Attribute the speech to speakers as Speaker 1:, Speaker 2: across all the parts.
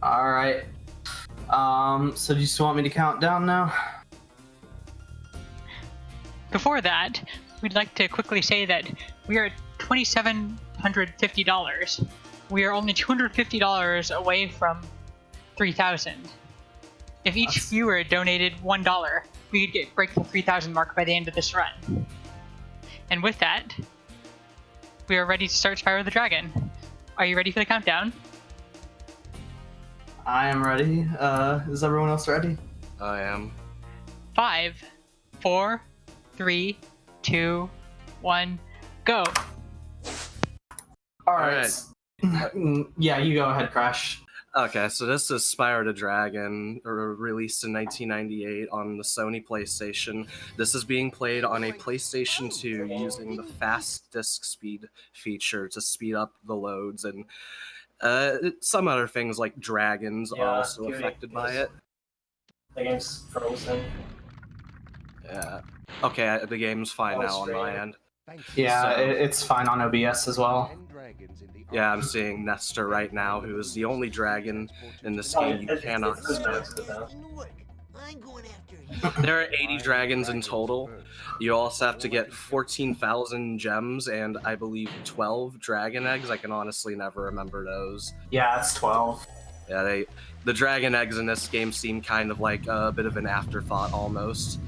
Speaker 1: All right. So do you just want me to count down now?
Speaker 2: Before that, we'd like to quickly say that we are at $2,750. We are only $250 away from 3,000. If each viewer donated $1, we could break the 3,000 mark by the end of this run. And with that, we are ready to start Spyro the Dragon. Are you ready for the countdown?
Speaker 1: I am ready. Is everyone else ready?
Speaker 3: I am.
Speaker 2: 5, 4, 3, 2, 1, go.
Speaker 1: All right. Yeah, you go ahead, Crash.
Speaker 3: Okay, so this is Spyro the Dragon, released in 1998 on the Sony PlayStation. This is being played on a PlayStation 2 using the fast disk speed feature to speed up the loads, and some other things like dragons are also affected by it.
Speaker 4: The game's frozen.
Speaker 3: Yeah. Okay, the game's fine now on my end.
Speaker 1: Yeah,
Speaker 3: So-
Speaker 1: it's fine on OBS as well.
Speaker 3: Yeah, I'm seeing Nestor right now, who is the only dragon in this game you cannot skip. There are 80 dragons in total. You also have to get 14,000 gems and I believe 12 dragon eggs. I can honestly never remember those.
Speaker 1: Yeah, it's 12.
Speaker 3: Yeah, the dragon eggs in this game seem kind of like a bit of an afterthought almost.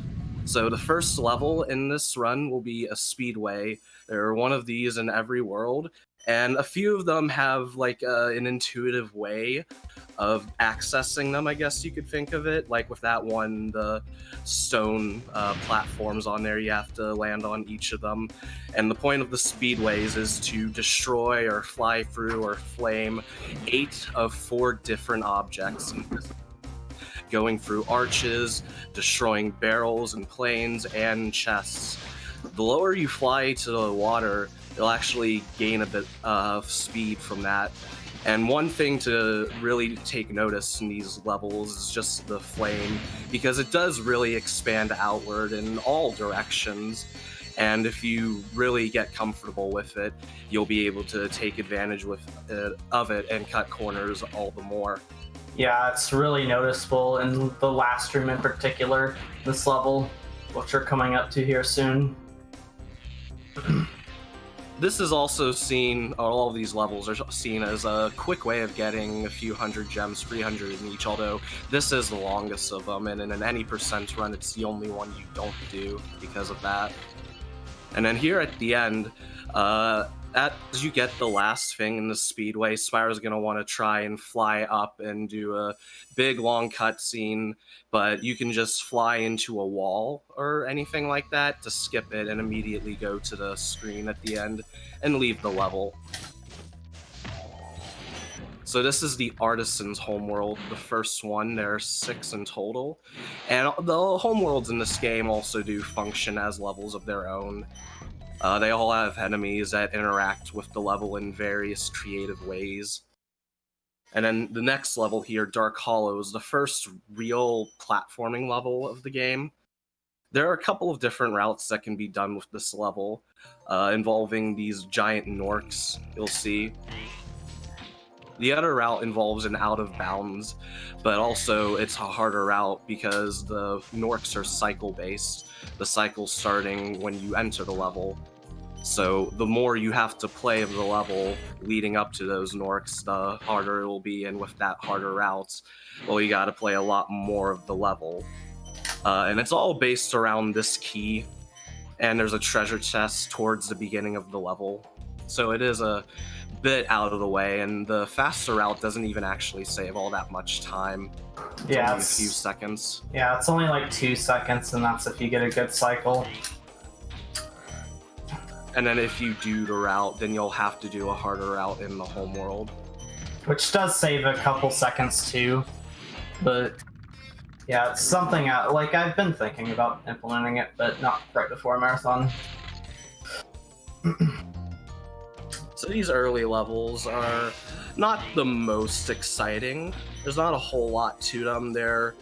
Speaker 3: So the first level in this run will be a speedway. There are one of these in every world, and a few of them have like an intuitive way of accessing them, I guess you could think of it. Like with that one, the stone platforms on there, you have to land on each of them. And the point of the speedways is to destroy or fly through or flame 8 of 4 different objects. Going through arches, destroying barrels and planes and chests. The lower you fly to the water, you'll actually gain a bit of speed from that. And one thing to really take notice in these levels is just the flame, because it does really expand outward in all directions. And if you really get comfortable with it, you'll be able to take advantage of it and cut corners all the more.
Speaker 1: Yeah, it's really noticeable in the last room in particular, this level, which we're coming up to here soon.
Speaker 3: This is also seen, all of these levels are seen as a quick way of getting a few hundred gems, 300 in each, although this is the longest of them, and in an any percent run, it's the only one you don't do because of that. And then here at the end, as you get the last thing in the speedway, Spyro's going to want to try and fly up and do a big long cutscene, but you can just fly into a wall or anything like that to skip it and immediately go to the screen at the end and leave the level. So this is the Artisan's homeworld, the first one. There are 6 in total. And the homeworlds in this game also do function as levels of their own. They all have enemies that interact with the level in various creative ways. And then the next level here, Dark Hollow, is the first real platforming level of the game. There are a couple of different routes that can be done with this level, involving these giant Norks, you'll see. The other route involves an out of bounds, but also it's a harder route because the Norks are cycle-based, the cycle starting when you enter the level. So the more you have to play of the level leading up to those Norks, the harder it will be, and with that harder routes, well, you gotta play a lot more of the level. And it's all based around this key, and there's a treasure chest towards the beginning of the level. So it is a bit out of the way, and the faster route doesn't even actually save all that much time. It's only a few seconds.
Speaker 1: Yeah, it's only like 2 seconds, and that's if you get a good cycle.
Speaker 3: And then if you do the route, then you'll have to do a harder route in the homeworld.
Speaker 1: Which does save a couple seconds too, but yeah, it's something like I've been thinking about implementing it, but not right before a marathon.
Speaker 3: So these early levels are not the most exciting. There's not a whole lot to them. They're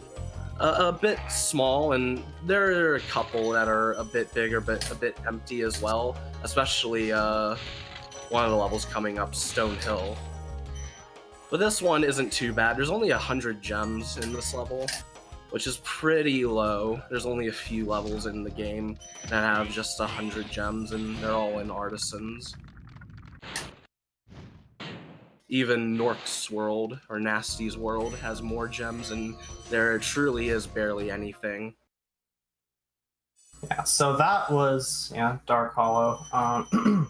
Speaker 3: a bit small, and there are a couple that are a bit bigger, but a bit empty as well. Especially one of the levels coming up, Stone Hill. But this one isn't too bad. There's only 100 gems in this level, which is pretty low. There's only a few levels in the game that have just 100 gems, and they're all in Artisans. Even Nork's world, or Nasty's world, has more gems, and there truly is barely anything.
Speaker 1: Yeah, so that was Dark Hollow.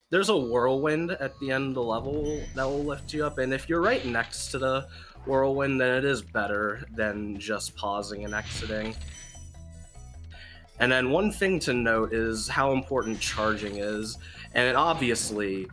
Speaker 3: There's a whirlwind at the end of the level that will lift you up, and if you're right next to the whirlwind, then it is better than just pausing and exiting. And then one thing to note is how important charging is, and obviously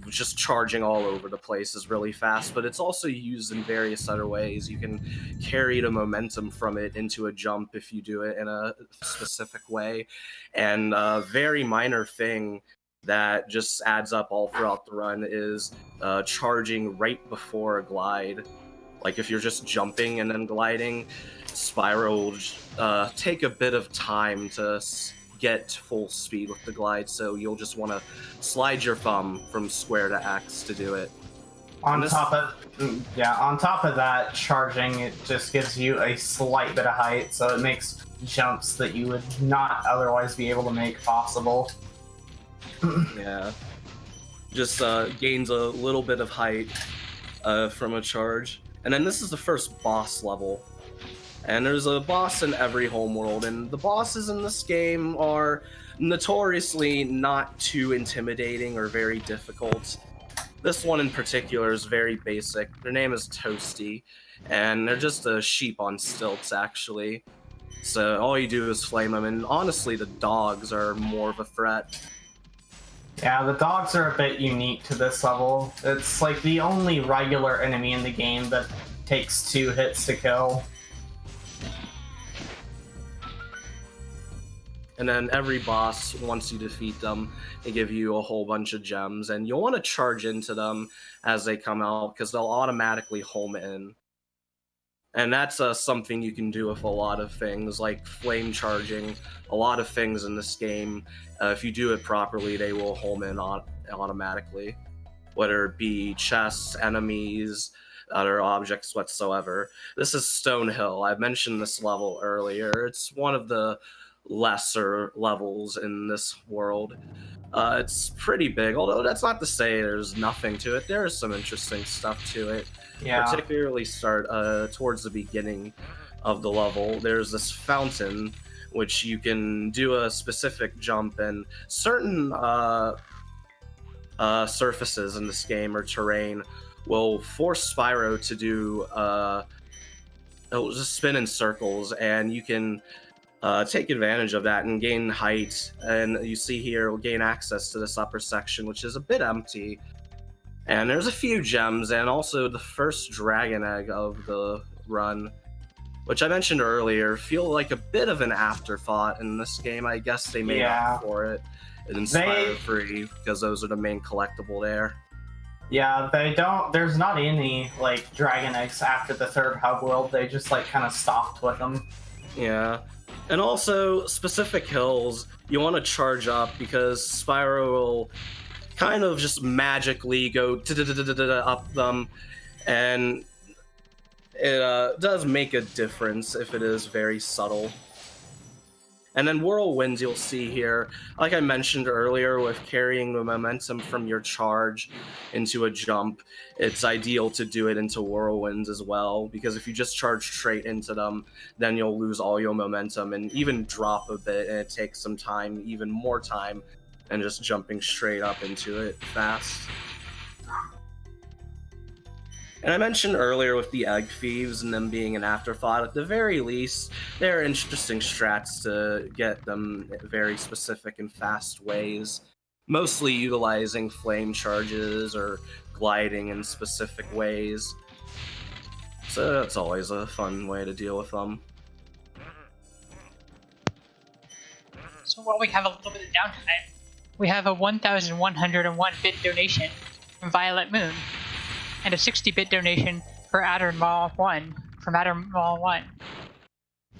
Speaker 3: just charging all over the place is really fast, but it's also used in various other ways. You can carry the momentum from it into a jump if you do it in a specific way, and a very minor thing that just adds up all throughout the run is charging right before a glide. Like if you're just jumping and then gliding, Spyro will take a bit of time to get full speed with the glide, so you'll just want to slide your thumb from square to X to do it.
Speaker 1: On top of that, charging, it just gives you a slight bit of height, so it makes jumps that you would not otherwise be able to make possible.
Speaker 3: Yeah, just gains a little bit of height from a charge. And then this is the first boss level. And there's a boss in every homeworld, and the bosses in this game are notoriously not too intimidating or very difficult. This one in particular is very basic. Their name is Toasty, and they're just a sheep on stilts, actually. So all you do is flame them, and honestly, the dogs are more of a threat.
Speaker 1: Yeah, the dogs are a bit unique to this level. It's like the only regular enemy in the game that takes 2 hits to kill.
Speaker 3: And then every boss, once you defeat them, they give you a whole bunch of gems, and you'll want to charge into them as they come out, because they'll automatically home in. And that's something you can do with a lot of things, like flame charging. A lot of things in this game, if you do it properly, they will home in automatically. Whether it be chests, enemies, other objects whatsoever. This is Stonehill. I mentioned this level earlier. It's one of the lesser levels in this world. It's pretty big, although that's not to say there's nothing to it. There is some interesting stuff to it.
Speaker 1: Yeah.
Speaker 3: Particularly towards the beginning of the level. There's this fountain, which you can do a specific jump, and certain surfaces in this game or terrain will force Spyro to do it'll just spin in circles, and you can take advantage of that and gain height. And you see here, we'll gain access to this upper section, which is a bit empty. And there's a few gems, and also the first dragon egg of the run, which I mentioned earlier, feel like a bit of an afterthought in this game. I guess they made up for it in Spyro 3, because those are the main collectible there.
Speaker 1: Yeah, there's not any, like, dragon eggs after the third hub world. They just, like, kind of stopped with them.
Speaker 3: Yeah. And also, specific hills, you want to charge up, because Spyro will kind of just magically go up them, and it does make a difference if it is very subtle. And then whirlwinds, you'll see here, like I mentioned earlier, with carrying the momentum from your charge into a jump, it's ideal to do it into whirlwinds as well, because if you just charge straight into them, then you'll lose all your momentum and even drop a bit, and it takes some time, even more time, than just jumping straight up into it fast. And I mentioned earlier with the egg thieves and them being an afterthought, at the very least, they're interesting strats to get them very specific and fast ways, mostly utilizing flame charges or gliding in specific ways. So that's always a fun way to deal with them.
Speaker 2: So while we have a little bit of downtime, we have a 1,101-bit donation from Violet Moon, and a 60-bit donation for Addermaw 1 from Addermaw 1.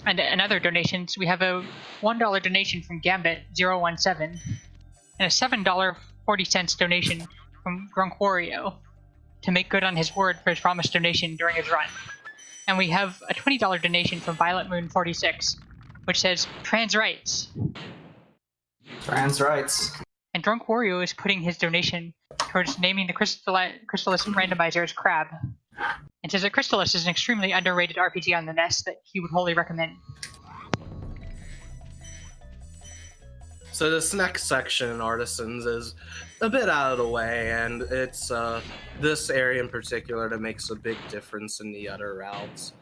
Speaker 2: And in other donations, we have a $1 donation from Gambit017, and a $7.40 donation from Grunkwario. to make good on his word for his promised donation during his run. And we have a $20 donation from Violet Moon 46, which says trans rights.
Speaker 1: Trans rights.
Speaker 2: And Drunk Wario is putting his donation towards naming the Crystallis randomizer as Crab, and says that Crystallis is an extremely underrated RPG on the NES that he would wholly recommend.
Speaker 3: So this next section in Artisans is a bit out of the way, and it's this area in particular that makes a big difference in the other routes.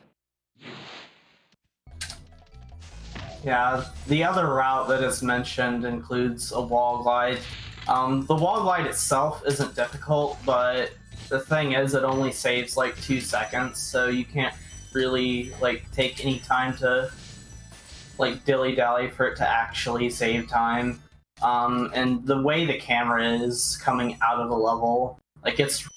Speaker 1: Yeah, the other route that is mentioned includes a wall glide. The wall glide itself isn't difficult, but the thing is it only saves like 2 seconds, so you can't really like take any time to like dilly-dally for it to actually save time. And the way the camera is coming out of the level, like it's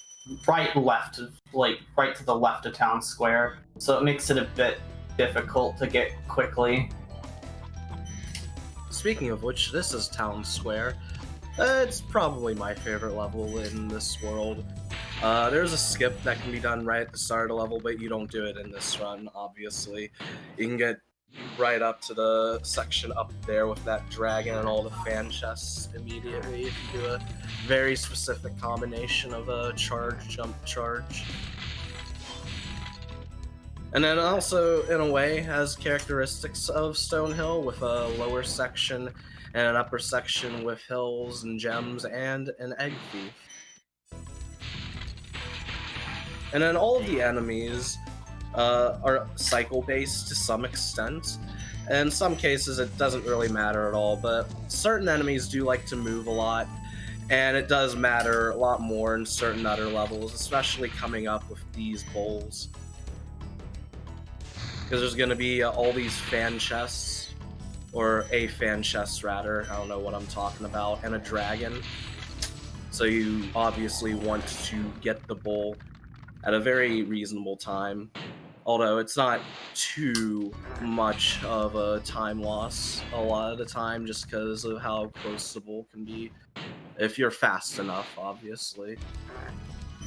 Speaker 1: right to the left of town square, so it makes it a bit difficult to get quickly.
Speaker 3: Speaking of which, this is Town Square. It's probably my favorite level in this world. There's a skip that can be done right at the start of the level, but you don't do it in this run, obviously. You can get right up to the section up there with that dragon and all the fan chests immediately if you do a very specific combination of a charge, jump, charge. And then also, in a way, has characteristics of Stonehill with a lower section and an upper section with hills and gems and an egg thief. And then all of the enemies are cycle-based to some extent. In some cases, it doesn't really matter at all, but certain enemies do like to move a lot, and it does matter a lot more in certain other levels, especially coming up with these bowls. Because there's going to be all these fan chests, or a fan chest rather, I don't know what I'm talking about, and a dragon. So you obviously want to get the bowl at a very reasonable time. Although it's not too much of a time loss a lot of the time, just because of how close the bowl can be, if you're fast enough, obviously.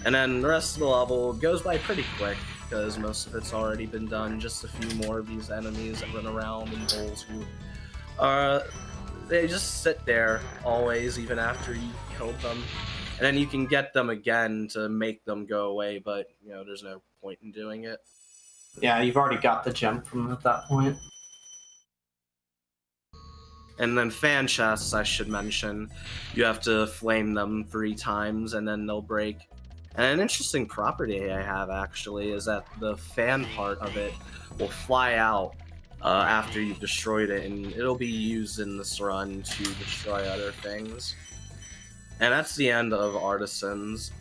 Speaker 3: And then the rest of the level goes by pretty quick, because most of it's already been done. Just a few more of these enemies that run around in bowls who they just sit there always, even after you killed them. And then you can get them again to make them go away, but you know, there's no point in doing it.
Speaker 1: Yeah, you've already got the gem from them at that point.
Speaker 3: And then fan chests, I should mention, you have to flame them 3 times and then they'll break. And an interesting property I have actually is that the fan part of it will fly out after you've destroyed it, and it'll be used in this run to destroy other things. And that's the end of Artisans.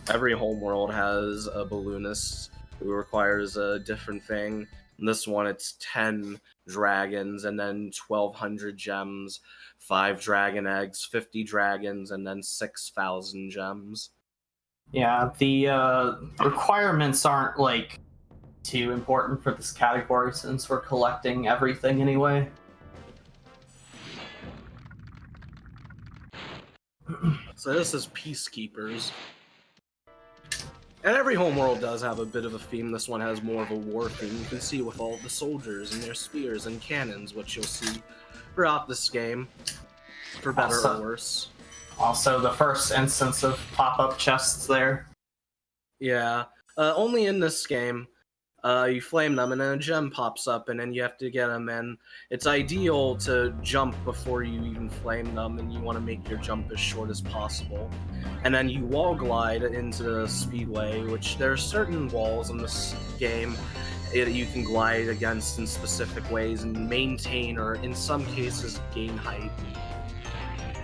Speaker 3: Every homeworld has a balloonist who requires a different thing. In this one, it's 10 dragons, and then 1,200 gems, 5 dragon eggs, 50 dragons, and then 6,000 gems.
Speaker 1: Yeah, the requirements aren't like too important for this category since we're collecting everything anyway.
Speaker 3: So this is Peacekeepers. And every homeworld does have a bit of a theme. This one has more of a war theme. You can see with all the soldiers and their spears and cannons, which you'll see throughout this game, for better or worse.
Speaker 1: Also, the first instance of pop-up chests there.
Speaker 3: Yeah, only in this game. You flame them and then a gem pops up and then you have to get them, and it's ideal to jump before you even flame them, and you want to make your jump as short as possible. And then you wall glide into the speedway, which there are certain walls in this game that you can glide against in specific ways and maintain, or in some cases gain height.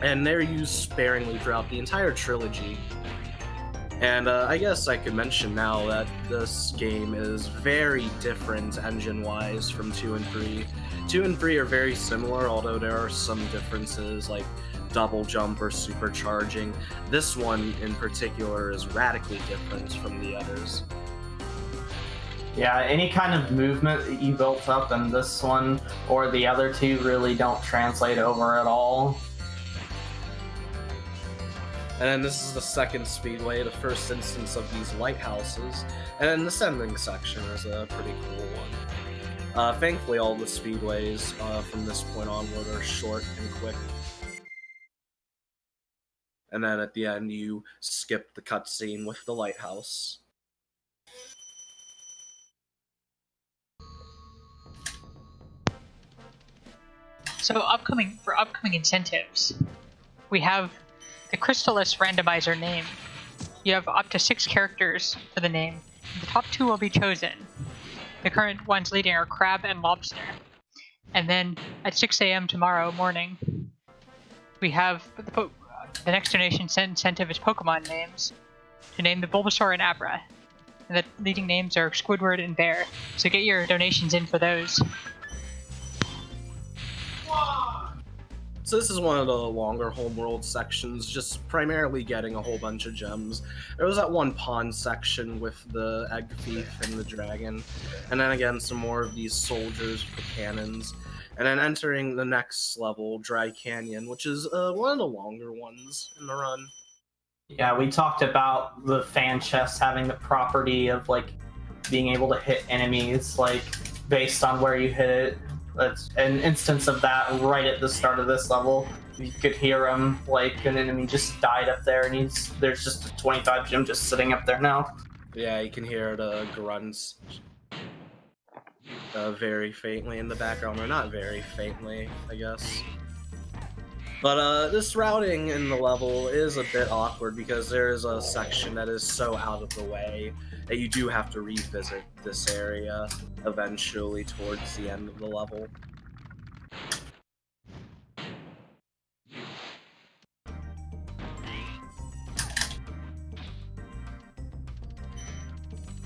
Speaker 3: And they're used sparingly throughout the entire trilogy. And I guess I could mention now that this game is very different engine-wise from 2 and 3. 2 and 3 are very similar, although there are some differences like double jump or supercharging. This one in particular is radically different from the others.
Speaker 1: Yeah, any kind of movement that you built up in this one or the other two really don't translate over at all.
Speaker 3: And then this is the second speedway, the first instance of these lighthouses. And then the ascending section is a pretty cool one. Thankfully, all the speedways from this point onward are short and quick. And then at the end, you skip the cutscene with the lighthouse.
Speaker 2: So upcoming incentives, we have the Crystallis randomizer name. You have up to 6 characters for the name. The top 2 will be chosen. The current ones leading are Crab and Lobster. And then at 6 a.m. tomorrow morning, we have the next donation incentive is Pokemon names. To name the Bulbasaur and Abra. And the leading names are Squidward and Bear. So get your donations in for those.
Speaker 3: So this is one of the longer homeworld sections, just primarily getting a whole bunch of gems. There was that one pond section with the egg thief and the dragon, and then again some more of these soldiers with the cannons, and then entering the next level, Dry Canyon, which is one of the longer ones in the run.
Speaker 1: Yeah, we talked about the fan chest having the property of like being able to hit enemies like based on where you hit it. That's an instance of that right at the start of this level. You could hear him, like an enemy just died up there, and there's just a 25 gem just sitting up there now.
Speaker 3: Yeah, you can hear the grunts very faintly in the background, or not very faintly, I guess. But this routing in the level is a bit awkward because there is a section that is so out of the way that you do have to revisit this area eventually towards the end of the level.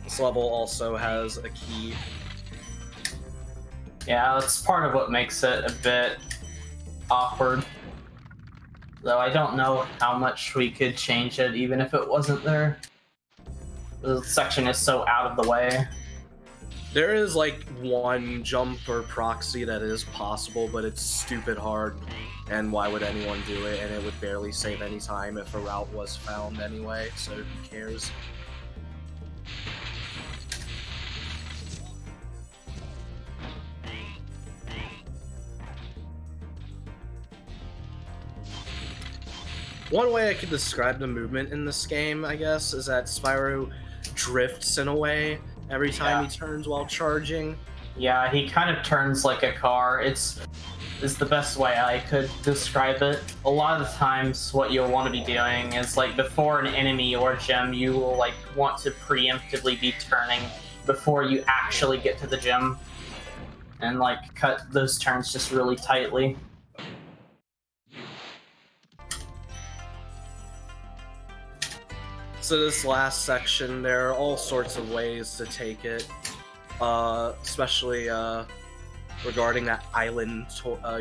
Speaker 3: This level also has a key.
Speaker 1: Yeah, that's part of what makes it a bit awkward. Though I don't know how much we could change it even if it wasn't there. The section is so out of the way.
Speaker 3: There is like one jump or proxy that is possible, but it's stupid hard, and why would anyone do it? And it would barely save any time if a route was found anyway, so who cares? One way I could describe the movement in this game, I guess, is that Spyro drifts in a way every time he turns while charging.
Speaker 1: Yeah, he kind of turns like a car. It's the best way I could describe it. A lot of the times what you'll want to be doing is like before an enemy or gem, you will like want to preemptively be turning before you actually get to the gem and like cut those turns just really tightly.
Speaker 3: So this last section, there are all sorts of ways to take it, especially regarding that island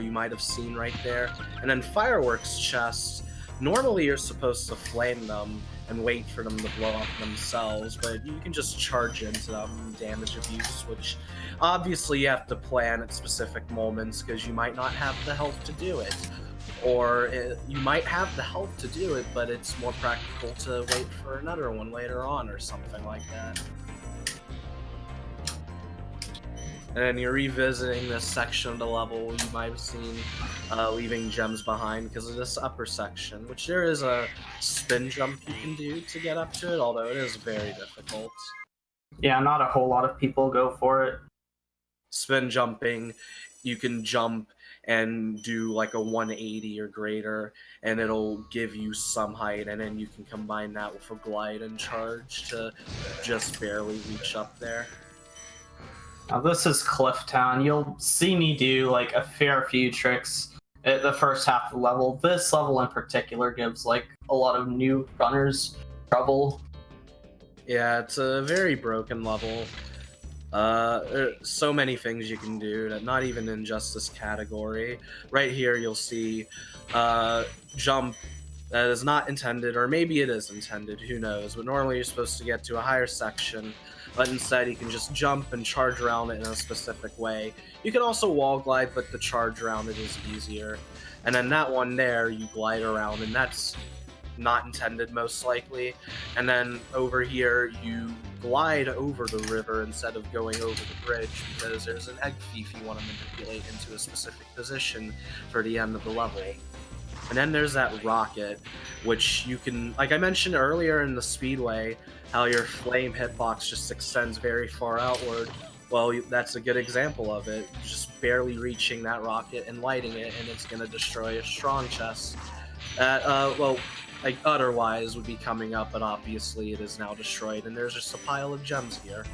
Speaker 3: you might have seen right there. And then fireworks chests, normally you're supposed to flame them and wait for them to blow up themselves, but you can just charge into them and damage abuse, which obviously you have to plan at specific moments because you might not have the health to do it. Or you might have the health to do it, but it's more practical to wait for another one later on or something like that. And then you're revisiting this section of the level you might have seen leaving gems behind because of this upper section, which there is a spin jump you can do to get up to it, although it is very difficult.
Speaker 1: Yeah, not a whole lot of people go for it.
Speaker 3: Spin jumping, you can jump and do like a 180 or greater, and it'll give you some height, and then you can combine that with a glide and charge to just barely reach up there.
Speaker 1: Now this is Cliff Town. You'll see me do like a fair few tricks at the first half of the level. This level in particular gives like a lot of new runners trouble.
Speaker 3: Yeah, it's a very broken level. There's so many things you can do that not even in just this category. Right here you'll see jump that is not intended, or maybe it is intended, who knows, but normally you're supposed to get to a higher section, but instead you can just jump and charge around it in a specific way. You can also wall glide, but the charge around it is easier. And then that one there, you glide around, and that's not intended most likely. And then over here, you glide over the river instead of going over the bridge because there's an egg thief you want to manipulate into a specific position for the end of the level. And then there's that rocket, which you can, like I mentioned earlier in the Speedway, how your flame hitbox just extends very far outward. Well, that's a good example of it. Just barely reaching that rocket and lighting it, and it's going to destroy a strong chest that, well, like otherwise would be coming up, but obviously it is now destroyed, and there's just a pile of gems here.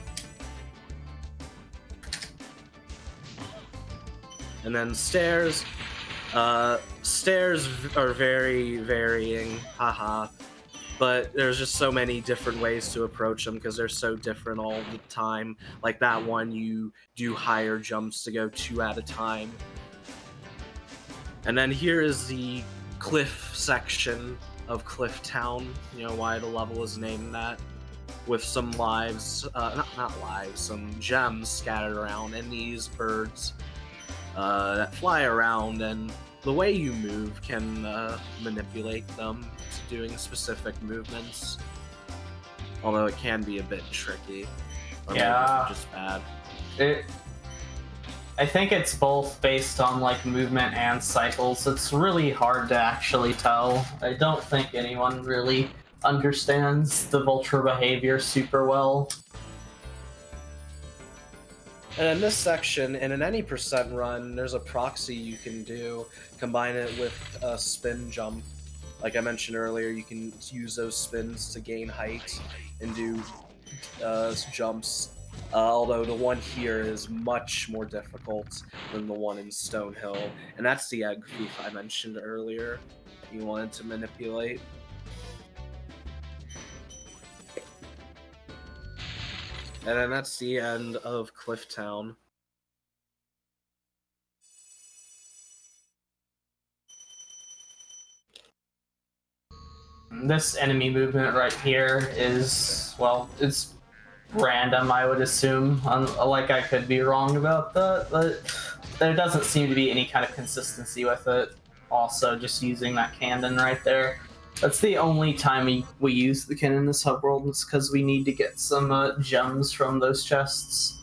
Speaker 3: And then stairs. Stairs are very varying, haha. But there's just so many different ways to approach them because they're so different all the time. Like that one, you do higher jumps to go 2 at a time. And then here is the cliff section of Cliff Town, you know why the level is named that, with some lives, not lives, some gems scattered around, and these birds that fly around, and the way you move can manipulate them to doing specific movements. Although it can be a bit tricky. Or
Speaker 1: Yeah.
Speaker 3: maybe just bad.
Speaker 1: I think it's both based on like movement and cycles. It's really hard to actually tell. I don't think anyone really understands the Vulture behavior super well.
Speaker 3: And in this section, and in any percent run, there's a proxy you can do. Combine it with a spin jump. Like I mentioned earlier, you can use those spins to gain height and do jumps. Although the one here is much more difficult than the one in Stonehill. And that's the egg thief I mentioned earlier that you wanted to manipulate. And then that's the end of Cliff Town.
Speaker 1: This enemy movement right here is, well, it's random, I would assume. Like, I could be wrong about that, but there doesn't seem to be any kind of consistency with it. Also, just using that cannon right there. That's the only time we use the cannon in this hub world, is because we need to get some gems from those chests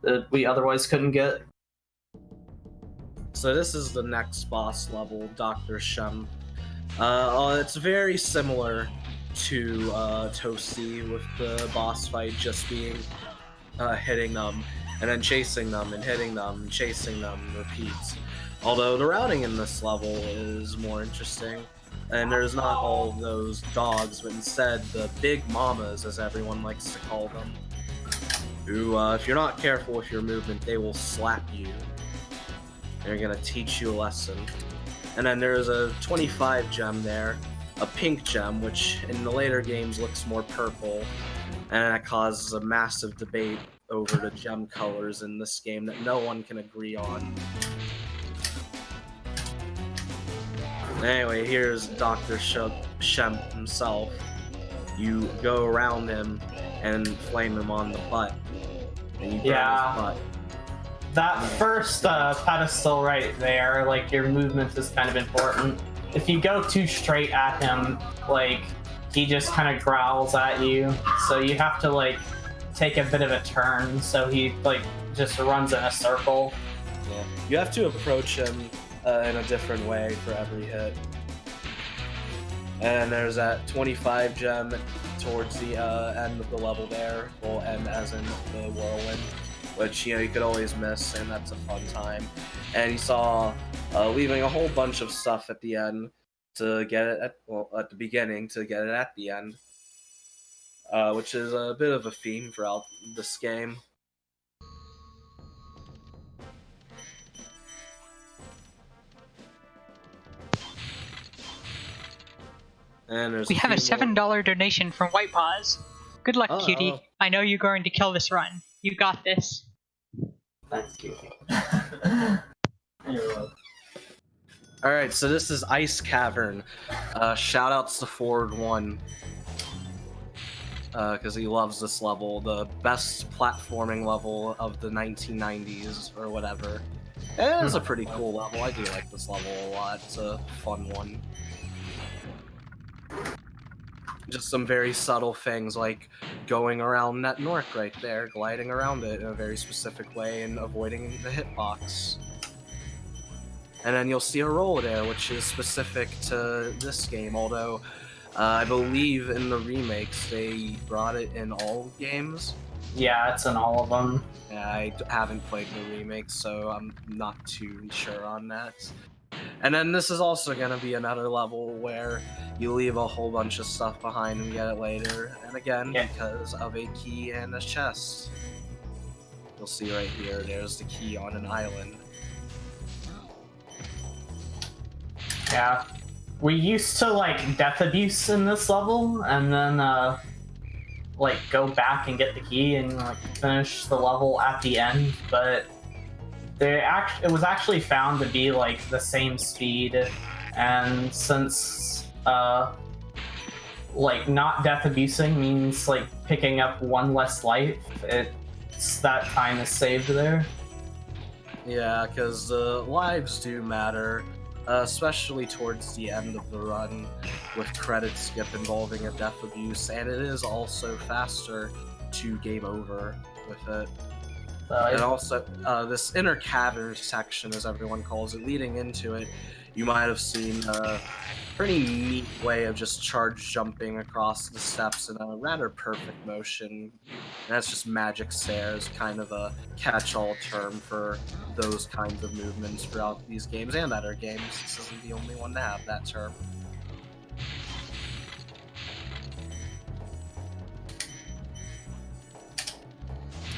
Speaker 1: that we otherwise couldn't get.
Speaker 3: So this is the next boss level, Dr. Shem. It's very similar to Toasty, with the boss fight just being hitting them, and then chasing them, and hitting them, and chasing them, repeats. Although the routing in this level is more interesting, and there's not all of those dogs, but instead the big mamas, as everyone likes to call them, who, if you're not careful with your movement, they will slap you. They're gonna teach you a lesson. And then there's a 25 gem there, a pink gem, which in the later games looks more purple, and that causes a massive debate over the gem colors in this game that no one can agree on. Anyway, here's Dr. Shem himself. You go around him and flame him on the butt, and you burn his butt.
Speaker 1: That first pedestal right there, like, your movement is kind of important. If you go too straight at him, like, he just kind of growls at you, so you have to, like, take a bit of a turn, so he, like, just runs in a circle.
Speaker 3: Yeah. You have to approach him in a different way for every hit. And there's that 25 gem towards the end of the level there, well, end as in the whirlwind, which, you know, you could always miss, and that's a fun time. And you saw leaving a whole bunch of stuff at the end to get it at the beginning to get it at the end, which is a bit of a theme throughout this game. And there's
Speaker 2: We have a
Speaker 3: few more.
Speaker 2: $7 donation from White Paws. Good luck, cutie.
Speaker 3: Oh.
Speaker 2: I know you're going to kill this run. You got this.
Speaker 1: Thanks, Cutie.
Speaker 4: You're welcome.
Speaker 3: Alright, so this is Ice Cavern. Shoutouts to Forward1. Because he loves this level. The best platforming level of the 1990s, or whatever. And it's a pretty cool level. I do like this level a lot. It's a fun one. Just some very subtle things like going around that Nork right there, gliding around it in a very specific way and avoiding the hitbox. And then you'll see a roll there, which is specific to this game, although I believe in the remakes they brought it in all games.
Speaker 1: Yeah, it's in all of them.
Speaker 3: Yeah, I haven't played the remakes, so I'm not too sure on that. And then this is also going to be another level where you leave a whole bunch of stuff behind and get it later. And again,
Speaker 1: Yeah.
Speaker 3: because of a key and a chest. You'll see right here, there's the key on an island.
Speaker 1: Yeah. We used to like death abuse in this level, and then like go back and get the key and like finish the level at the end, but it was actually found to be like the same speed, and since like not death abusing means like picking up one less life, it's that time is saved there.
Speaker 3: Yeah, because the lives do matter, especially towards the end of the run, with credit skip involving a death abuse, and it is also faster to game over with it. And also, this inner cavern section, as everyone calls it, leading into it, you might have seen a pretty neat way of just charge jumping across the steps in a rather perfect motion. And that's just magic stairs, kind of a catch-all term for those kinds of movements throughout these games and other games. This isn't the only one to have that term.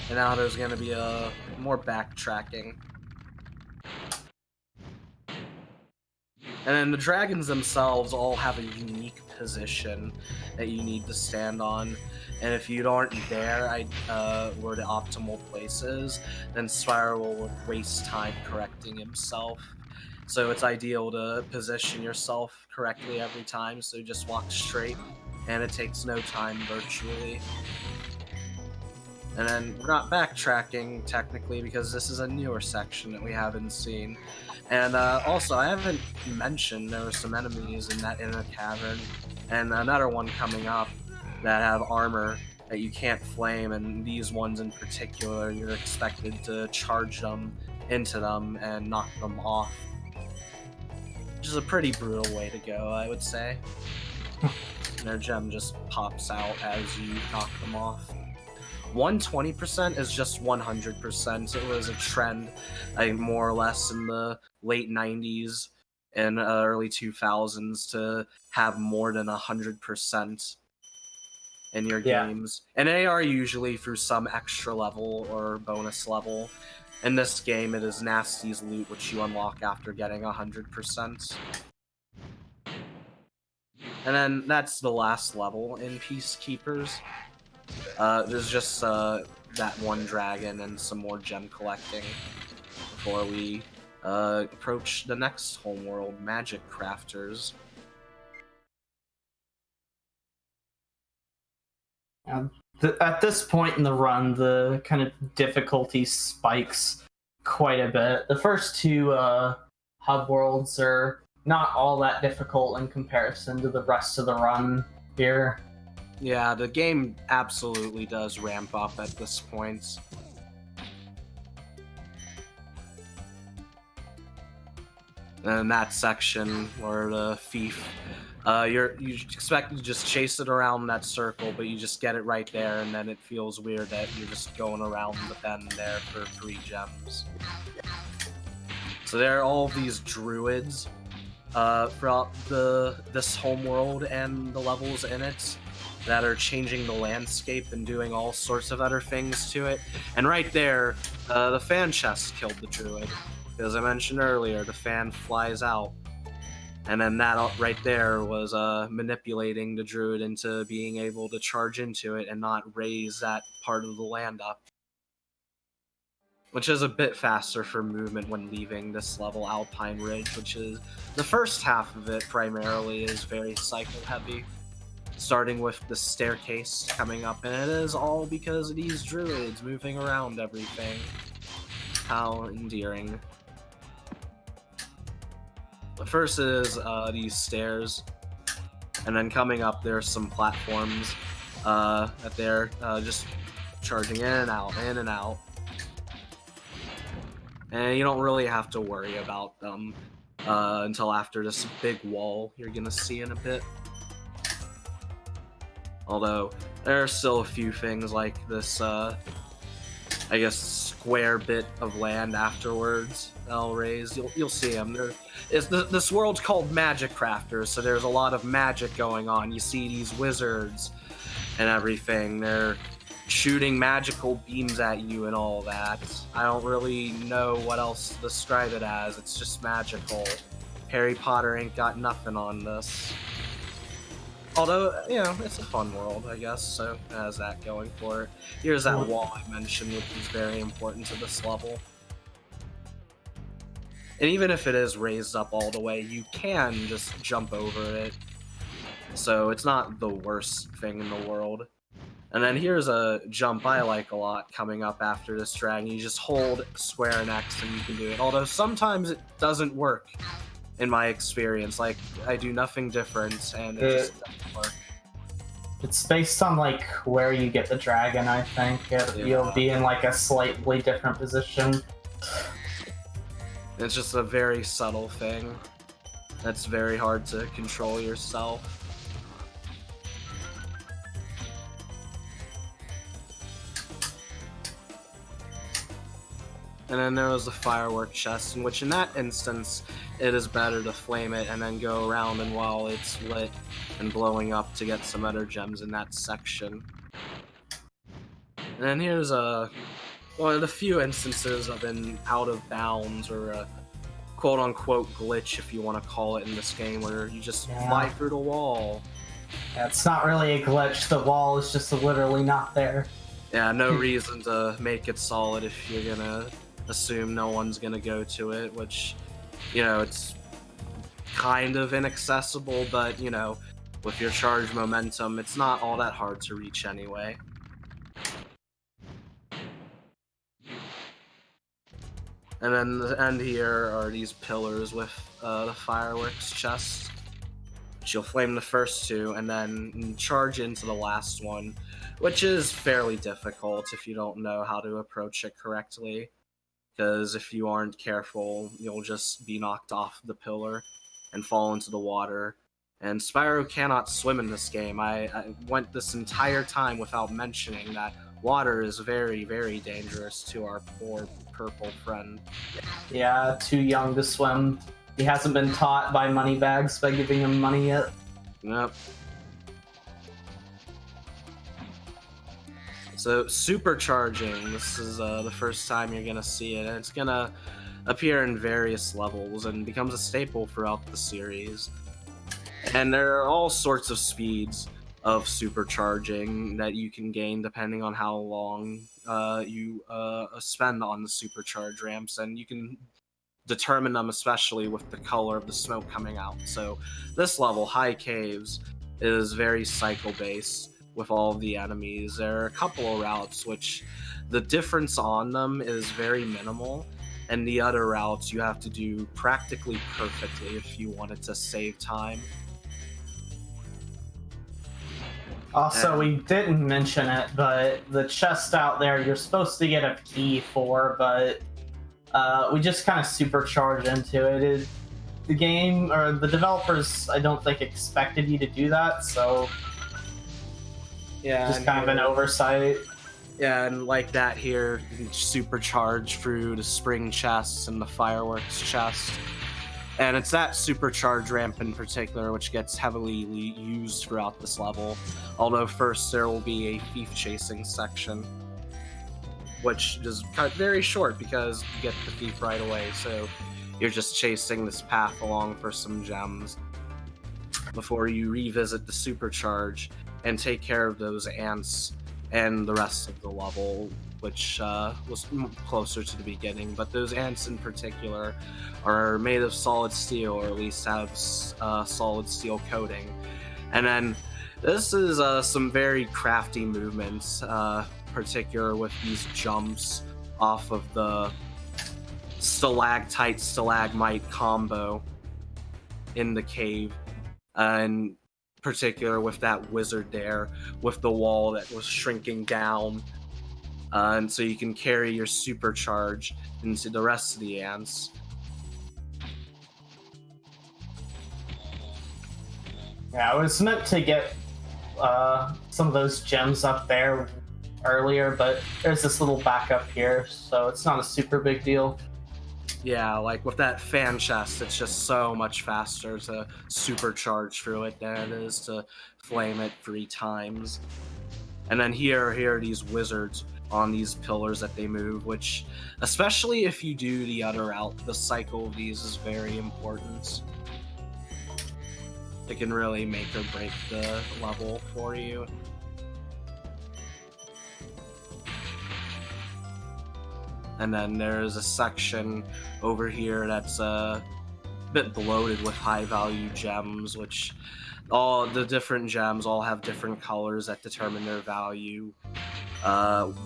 Speaker 3: And now there's going to be a more backtracking. And then the dragons themselves all have a unique position that you need to stand on. And if you aren't there, where the optimal place is, then Spyro will waste time correcting himself. So it's ideal to position yourself correctly every time, so just walk straight, and it takes no time virtually. And then we're not backtracking, technically, because this is a newer section that we haven't seen. And also, I haven't mentioned there were some enemies in that inner cavern, and another one coming up that have armor that you can't flame, and these ones in particular, you're expected to charge them into them and knock them off. Which is a pretty brutal way to go, I would say. And their gem just pops out as you knock them off. 120% is just 100%. It was a trend, more or less in the late 90s and early 2000s to have more than 100% in your games. And they are usually through some extra level or bonus level. In this game, it is Nasty's loot, which you unlock after getting 100%. And then that's the last level in Peacekeepers. There's just that one dragon and some more gem collecting before we approach the next homeworld, Magic Crafters.
Speaker 1: At this point in the run, the kind of difficulty spikes quite a bit. The first two hub worlds are not all that difficult in comparison to the rest of the run here.
Speaker 3: Yeah, the game absolutely does ramp up at this point. And that section where the thief, you expect to just chase it around that circle, but you just get it right there, and then it feels weird that you're just going around the bend there for 3 gems. So there are all these druids throughout this homeworld and the levels in it that are changing the landscape and doing all sorts of other things to it. And right there, the fan chest killed the druid. As I mentioned earlier, the fan flies out. And then that right there was manipulating the druid into being able to charge into it and not raise that part of the land up. Which is a bit faster for movement when leaving this level, Alpine Ridge, which is the first half of it primarily is very cycle heavy. Starting with the staircase coming up, and it is all because of these druids moving around everything. How endearing. But first is these stairs, And then coming up, there's some platforms that they're just charging in and out, in and out. And you don't really have to worry about them until after this big wall you're gonna see in a bit. Although, there are still a few things like this, I guess, square bit of land afterwards they'll raise. You'll see them. This world's called Magic Crafters, so there's a lot of magic going on. You see these wizards and everything. They're shooting magical beams at you and all that. I don't really know what else to describe it as. It's just magical. Harry Potter ain't got nothing on this. Although, you know, it's a fun world, I guess, so it has that going for it. Here's that wall I mentioned, which is very important to this level. And even if it is raised up all the way, you can just jump over it. So it's not the worst thing in the world. And then here's a jump I like a lot coming up after this dragon. You just hold square and X and you can do it. Although sometimes it doesn't work, in my experience. Like, I do nothing different and it just doesn't work.
Speaker 1: It's based on like where you get the dragon, I think. You'll be in like a slightly different position.
Speaker 3: It's just a very subtle thing. That's very hard to control yourself. And then there was the firework chest, in which in that instance, it is better to flame it and then go around and while it's lit and blowing up to get some other gems in that section. And then here's one of the few instances of an out of bounds or a quote-unquote glitch, if you want to call it, in this game, where you just fly through the wall.
Speaker 1: Yeah, it's not really a glitch, the wall is just literally not there.
Speaker 3: Yeah, no reason to make it solid if you're gonna assume no one's gonna go to it, which, you know, it's kind of inaccessible, but, you know, with your charge momentum, it's not all that hard to reach anyway. And then the end here are these pillars with the fireworks chest. You'll flame the first two and then charge into the last one, which is fairly difficult if you don't know how to approach it correctly. Because if you aren't careful, you'll just be knocked off the pillar and fall into the water. And Spyro cannot swim in this game. I went this entire time without mentioning that water is very, very dangerous to our poor purple friend.
Speaker 1: Yeah, too young to swim. He hasn't been taught by Moneybags by giving him money yet.
Speaker 3: Yep. So, supercharging, this is the first time you're gonna see it, and it's gonna appear in various levels and becomes a staple throughout the series. And there are all sorts of speeds of supercharging that you can gain depending on how long you spend on the supercharge ramps, and you can determine them especially with the color of the smoke coming out. So this level, High Caves, is very cycle-based with all of the enemies. There are a couple of routes which the difference on them is very minimal, and the other routes you have to do practically perfectly if you wanted to save time.
Speaker 1: Also, we didn't mention it, but the chest out there you're supposed to get a key for, but we just kind of supercharge into it. The game, or the developers, I don't think expected you to do that, so
Speaker 3: Yeah,
Speaker 1: just kind of an oversight.
Speaker 3: Yeah, and like that here, you can supercharge through the spring chests and the fireworks chest. And it's that supercharge ramp in particular which gets heavily used throughout this level. Although first there will be a thief chasing section, which is cut very short because you get the thief right away, so you're just chasing this path along for some gems before you revisit the supercharge and take care of those ants and the rest of the level, which was closer to the beginning. But those ants in particular are made of solid steel, or at least have solid steel coating. And then this is some very crafty movements, particular with these jumps off of the stalactite stalagmite combo in the cave. And particular with that wizard there, with the wall that was shrinking down. And so you can carry your supercharge into the rest of the ants.
Speaker 1: Yeah, I was meant to get some of those gems up there earlier, but there's this little backup here, so it's not a super big deal.
Speaker 3: Yeah, like with that fan chest, it's just so much faster to supercharge through it than it is to flame it 3 times. And then here are these wizards on these pillars that they move, which, especially if you do the other route, the cycle of these is very important. It can really make or break the level for you. And then there's a section over here that's a bit bloated with high value gems, which all the different gems all have different colors that determine their value.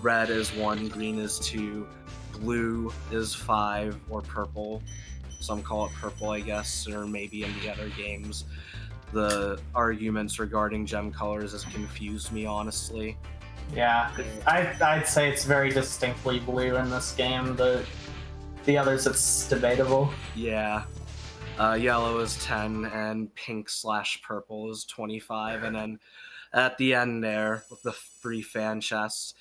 Speaker 3: Red is 1, green is 2, blue is 5, or purple. Some call it purple, I guess, or maybe in the other games. The arguments regarding gem colors has confused me, honestly.
Speaker 1: Yeah, I'd say it's very distinctly blue in this game. The others, it's debatable.
Speaker 3: Yeah. Yellow is 10, and pink/purple is 25, and then at the end there, with the free fan chests,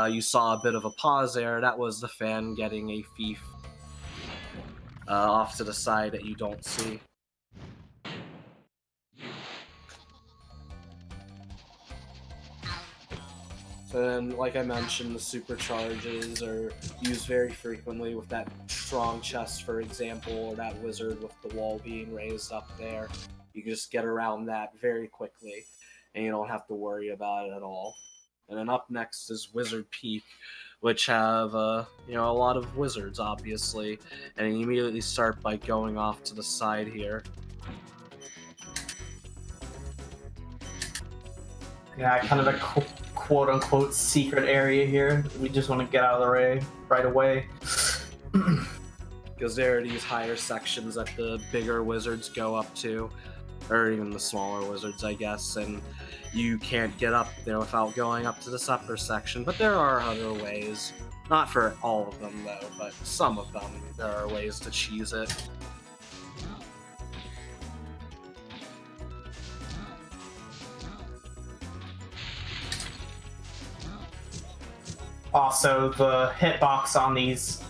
Speaker 3: you saw a bit of a pause there. That was the fan getting a thief off to the side that you don't see. So then, like I mentioned, the supercharges are used very frequently with that strong chest, for example, or that wizard with the wall being raised up there. You can just get around that very quickly, and you don't have to worry about it at all. And then up next is Wizard Peak, which have a lot of wizards, obviously, and you immediately start by going off to the side here.
Speaker 1: Yeah, kind of a quote-unquote secret area here. We just want to get out of the way right away.
Speaker 3: Because there are these higher sections that the bigger wizards go up to, or even the smaller wizards, I guess, and you can't get up there without going up to this upper section, but there are other ways. Not for all of them, though, but some of them, there are ways to cheese it.
Speaker 1: Also, the hitbox on these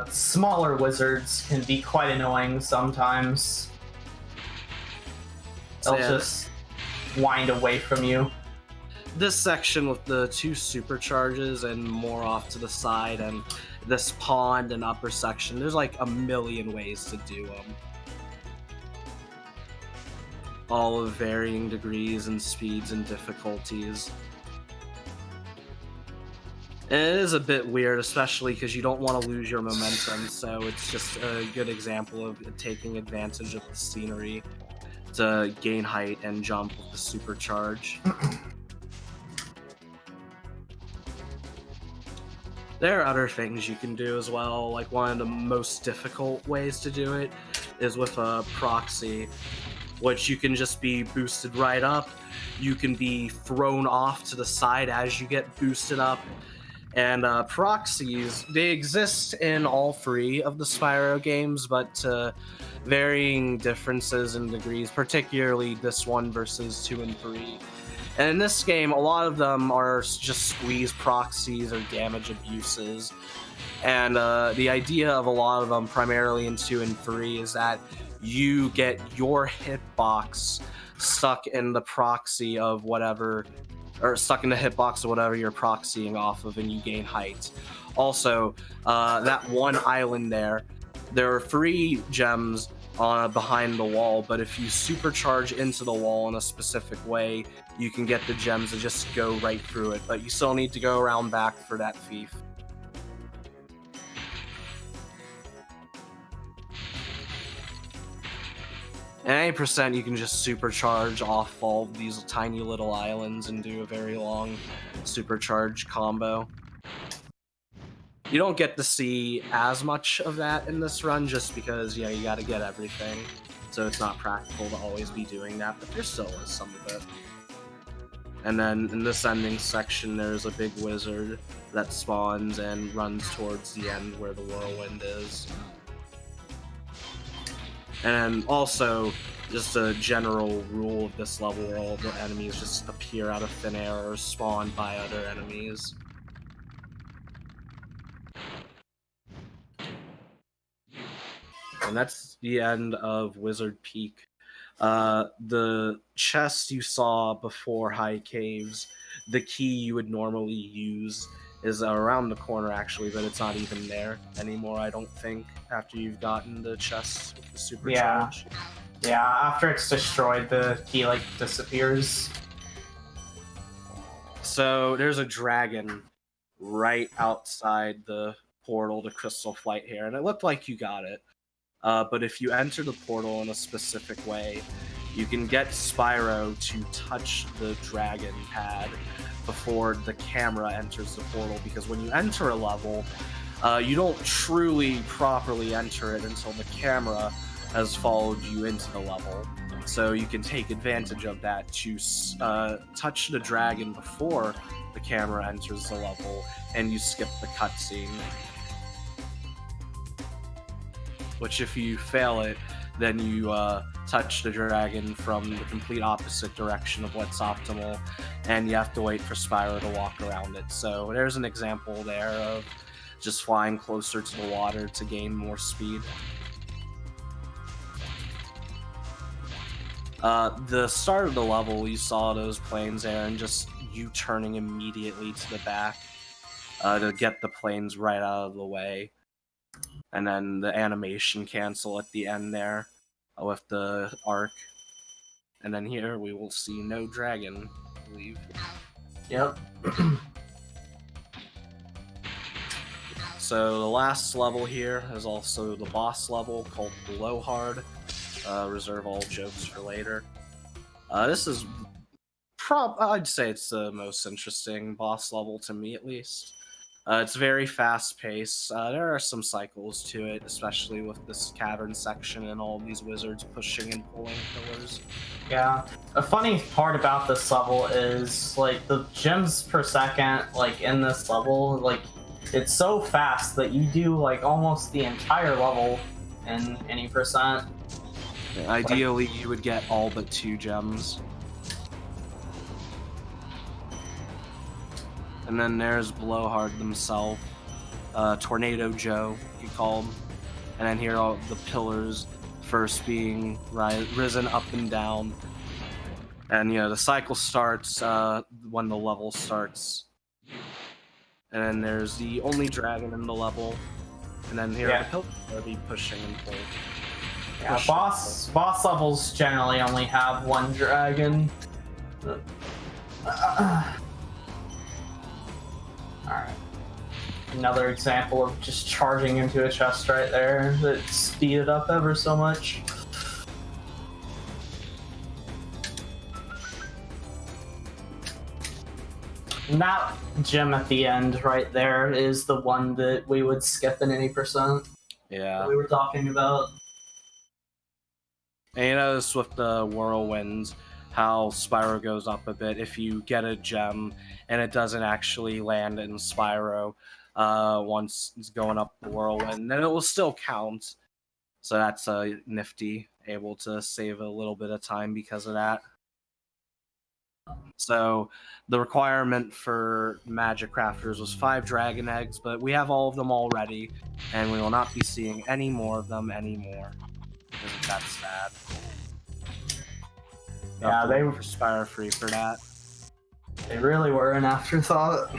Speaker 1: smaller wizards can be quite annoying sometimes. They'll just wind away from you.
Speaker 3: This section with the 2 supercharges and more off to the side, and this pond and upper section, there's like a million ways to do them. All of varying degrees and speeds and difficulties. And it is a bit weird, especially because you don't want to lose your momentum, so it's just a good example of taking advantage of the scenery to gain height and jump with the supercharge. There are other things you can do as well, like one of the most difficult ways to do it is with a proxy, which you can just be boosted right up, you can be thrown off to the side as you get boosted up, and proxies, they exist in all 3 of the Spyro games, but to varying differences in degrees, particularly this one versus 2 and 3. And in this game, a lot of them are just squeeze proxies or damage abuses. And the idea of a lot of them, primarily in 2 and 3, is that you get your hitbox stuck in the proxy of whatever, or stuck in the hitbox of whatever you're proxying off of, and you gain height. Also, that one island there are 3 gems behind the wall, but if you supercharge into the wall in a specific way, you can get the gems to just go right through it, but you still need to go around back for that thief. At any percent, you can just supercharge off all of these tiny little islands and do a very long supercharge combo. You don't get to see as much of that in this run just because, you gotta get everything. so it's not practical to always be doing that, but there still is some of it. And then in this ending section, there's a big wizard that spawns and runs towards the end where the whirlwind is. And also, just a general rule of this level where all the enemies just appear out of thin air or spawn by other enemies. And that's the end of Wizard Peak. The chest you saw before High Caves, the key you would normally use is around the corner actually, but it's not even there anymore, I don't think, after you've gotten the chest with the supercharge.
Speaker 1: Yeah, after it's destroyed, the key like disappears.
Speaker 3: So there's a dragon right outside the portal to Crystal Flight here, and it looked like you got it. But if you enter the portal in a specific way, you can get Spyro to touch the dragon pad before the camera enters the portal, because when you enter a level, you don't truly properly enter it until the camera has followed you into the level. So you can take advantage of that to touch the dragon before the camera enters the level, and you skip the cutscene. Which if you fail it, then you touch the dragon from the complete opposite direction of what's optimal, and you have to wait for Spyro to walk around it. So there's an example there of just flying closer to the water to gain more speed. The start of the level, you saw those planes there, and just you turning immediately to the back to get the planes right out of the way. And then the animation cancel at the end there with the arc. And then here we will see no dragon, I believe.
Speaker 1: Yep.
Speaker 3: So the last level here is also the boss level called Blowhard. Reserve all jokes for later. This is I'd say it's the most interesting boss level to me, at least. It's very fast-paced. There are some cycles to it, especially with this cavern section and all these wizards pushing and pulling pillars.
Speaker 1: Yeah. A funny part about this level is, like, the gems per second, like, in this level, like, it's so fast that you do, like, almost the entire level in any percent.
Speaker 3: Ideally, you would get all but 2 gems. And then there's Blowhard himself, Tornado Joe, you call him. And then here are the pillars first being risen up and down. And, the cycle starts when the level starts. And then there's the only dragon in the level. And then here are the pillars that be pushing and pulling.
Speaker 1: Yeah, boss levels generally only have one dragon. Alright. Another example of just charging into a chest right there that speeded up ever so much. And that gem at the end right there is the one that we would skip in any percent.
Speaker 3: Yeah.
Speaker 1: That we were talking about.
Speaker 3: And you notice with the whirlwinds, how Spyro goes up a bit. If you get a gem and it doesn't actually land in Spyro once it's going up the whirlwind, then it will still count. So that's nifty, able to save a little bit of time because of that. So the requirement for Magic Crafters was 5 dragon eggs, but we have all of them already, and we will not be seeing any more of them anymore. Isn't that sad?
Speaker 1: Yeah, they were
Speaker 3: Spyro free for that.
Speaker 1: They really were an afterthought.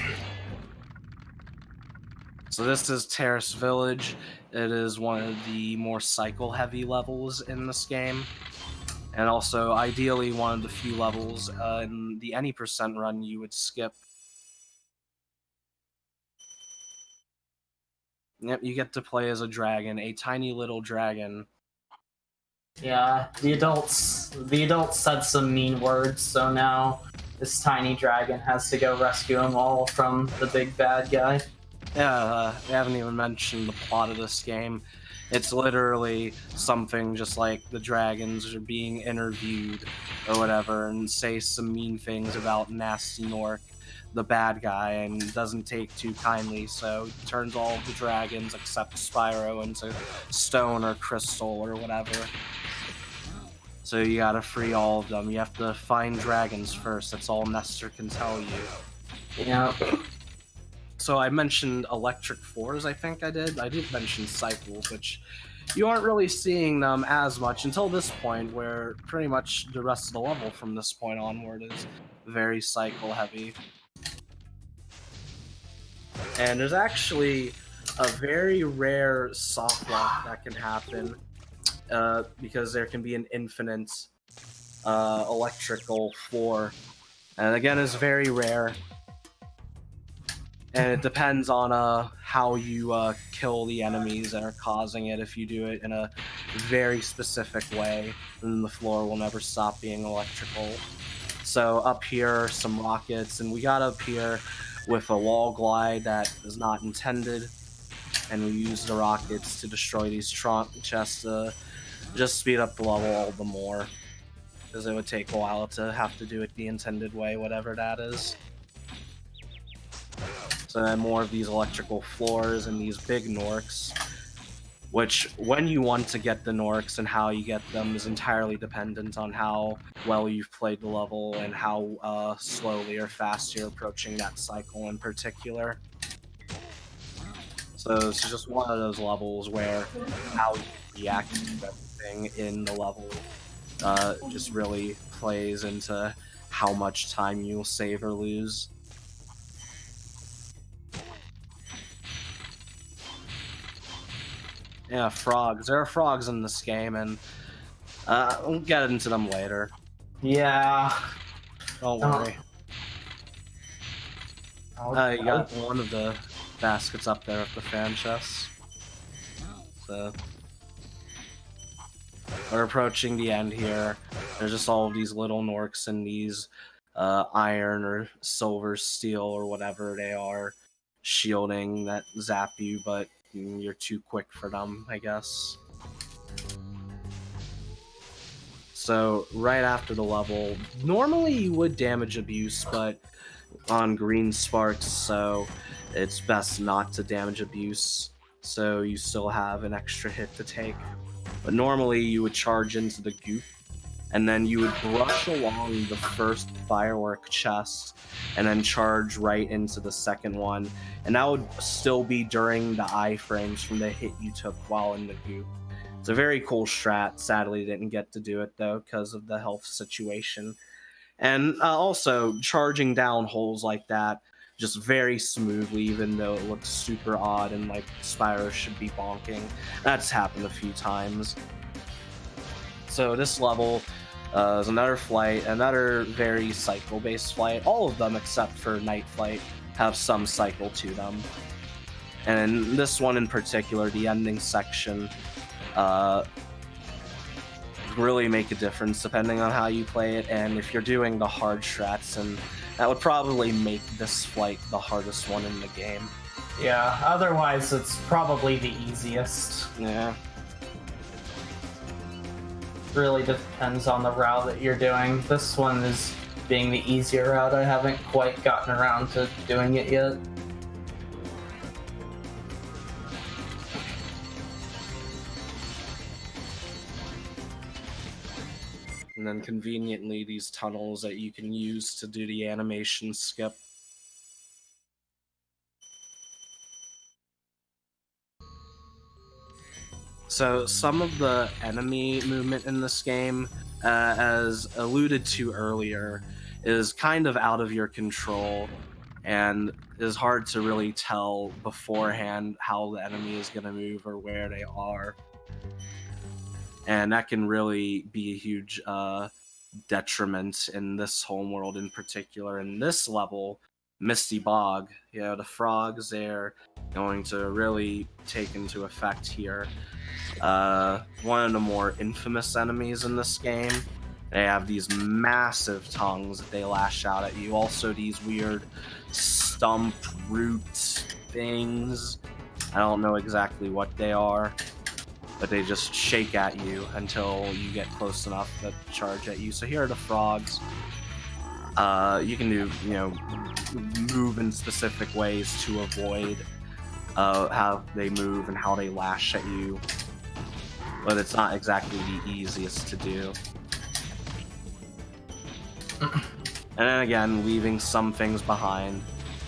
Speaker 3: So this is Terrace Village. It is one of the more cycle-heavy levels in this game. And also, ideally, one of the few levels in the any percent run you would skip. Yep, you get to play as a dragon, a tiny little dragon.
Speaker 1: Yeah, the adults said some mean words, so now this tiny dragon has to go rescue them all from the big bad guy.
Speaker 3: Yeah, we haven't even mentioned the plot of this game. It's literally something just like the dragons are being interviewed or whatever and say some mean things about Nasty Nork, the bad guy, and doesn't take too kindly, so he turns all of the dragons except Spyro into stone or crystal or whatever. So you gotta free all of them. You have to find dragons first. That's all Nestor can tell you.
Speaker 1: Yeah.
Speaker 3: So I mentioned electric floors, I think I did. I did mention cycles, which you aren't really seeing them as much until this point, where pretty much the rest of the level from this point onward is very cycle heavy. And there's actually a very rare soft lock that can happen, because there can be an infinite electrical floor. And again, it's very rare. And it depends on how you kill the enemies that are causing it. If you do it in a very specific way, then the floor will never stop being electrical. So up here are some rockets, and we got up here with a wall glide that is not intended, and we use the rockets to destroy these trunk chests to just speed up the level all the more, because it would take a while to have to do it the intended way, whatever that is. So then more of these electrical floors and these big Norks, which when you want to get the Norks and how you get them is entirely dependent on how well you've played the level and how slowly or fast you're approaching that cycle in particular. So it's just one of those levels where how you react to everything in the level just really plays into how much time you'll save or lose. Yeah, frogs. There are frogs in this game, and we'll get into them later.
Speaker 1: Yeah.
Speaker 3: Don't worry. You got one of the baskets up there with the fan chests. So we're approaching the end here. There's just all of these little Norks and these iron or silver steel or whatever they are shielding that zap you, but you're too quick for them, I guess. So right after the level, normally you would damage abuse, but on green sparks, so it's best not to damage abuse, so you still have an extra hit to take. But normally you would charge into the goop, and then you would brush along the first firework chest, and then charge right into the second one, and that would still be during the iframes from the hit you took while in the goop. It's a very cool strat. Sadly, didn't get to do it though because of the health situation. And also, charging down holes like that just very smoothly, even though it looks super odd and like Spyro should be bonking. That's happened a few times. So this level is another flight, another very cycle-based flight. All of them except for Night Flight have some cycle to them. And in this one in particular, the ending section really make a difference depending on how you play it, and if you're doing the hard strats, and that would probably make this flight the hardest one in the game.
Speaker 1: Yeah, otherwise it's probably the easiest.
Speaker 3: Yeah.
Speaker 1: Really depends on the route that you're doing. This one is being the easier route. I haven't quite gotten around to doing it yet.
Speaker 3: And then conveniently these tunnels that you can use to do the animation skip. So some of the enemy movement in this game, as alluded to earlier, is kind of out of your control and is hard to really tell beforehand how the enemy is going to move or where they are. And that can really be a huge detriment in this homeworld in particular. In this level, Misty Bog, the frogs there going to really take into effect here. One of the more infamous enemies in this game. They have these massive tongues that they lash out at you. Also these weird stump root things. I don't know exactly what they are. but they just shake at you until you get close enough to charge at you. So here are the frogs. You can do, move in specific ways to avoid how they move and how they lash at you, but it's not exactly the easiest to do. And then again, leaving some things behind.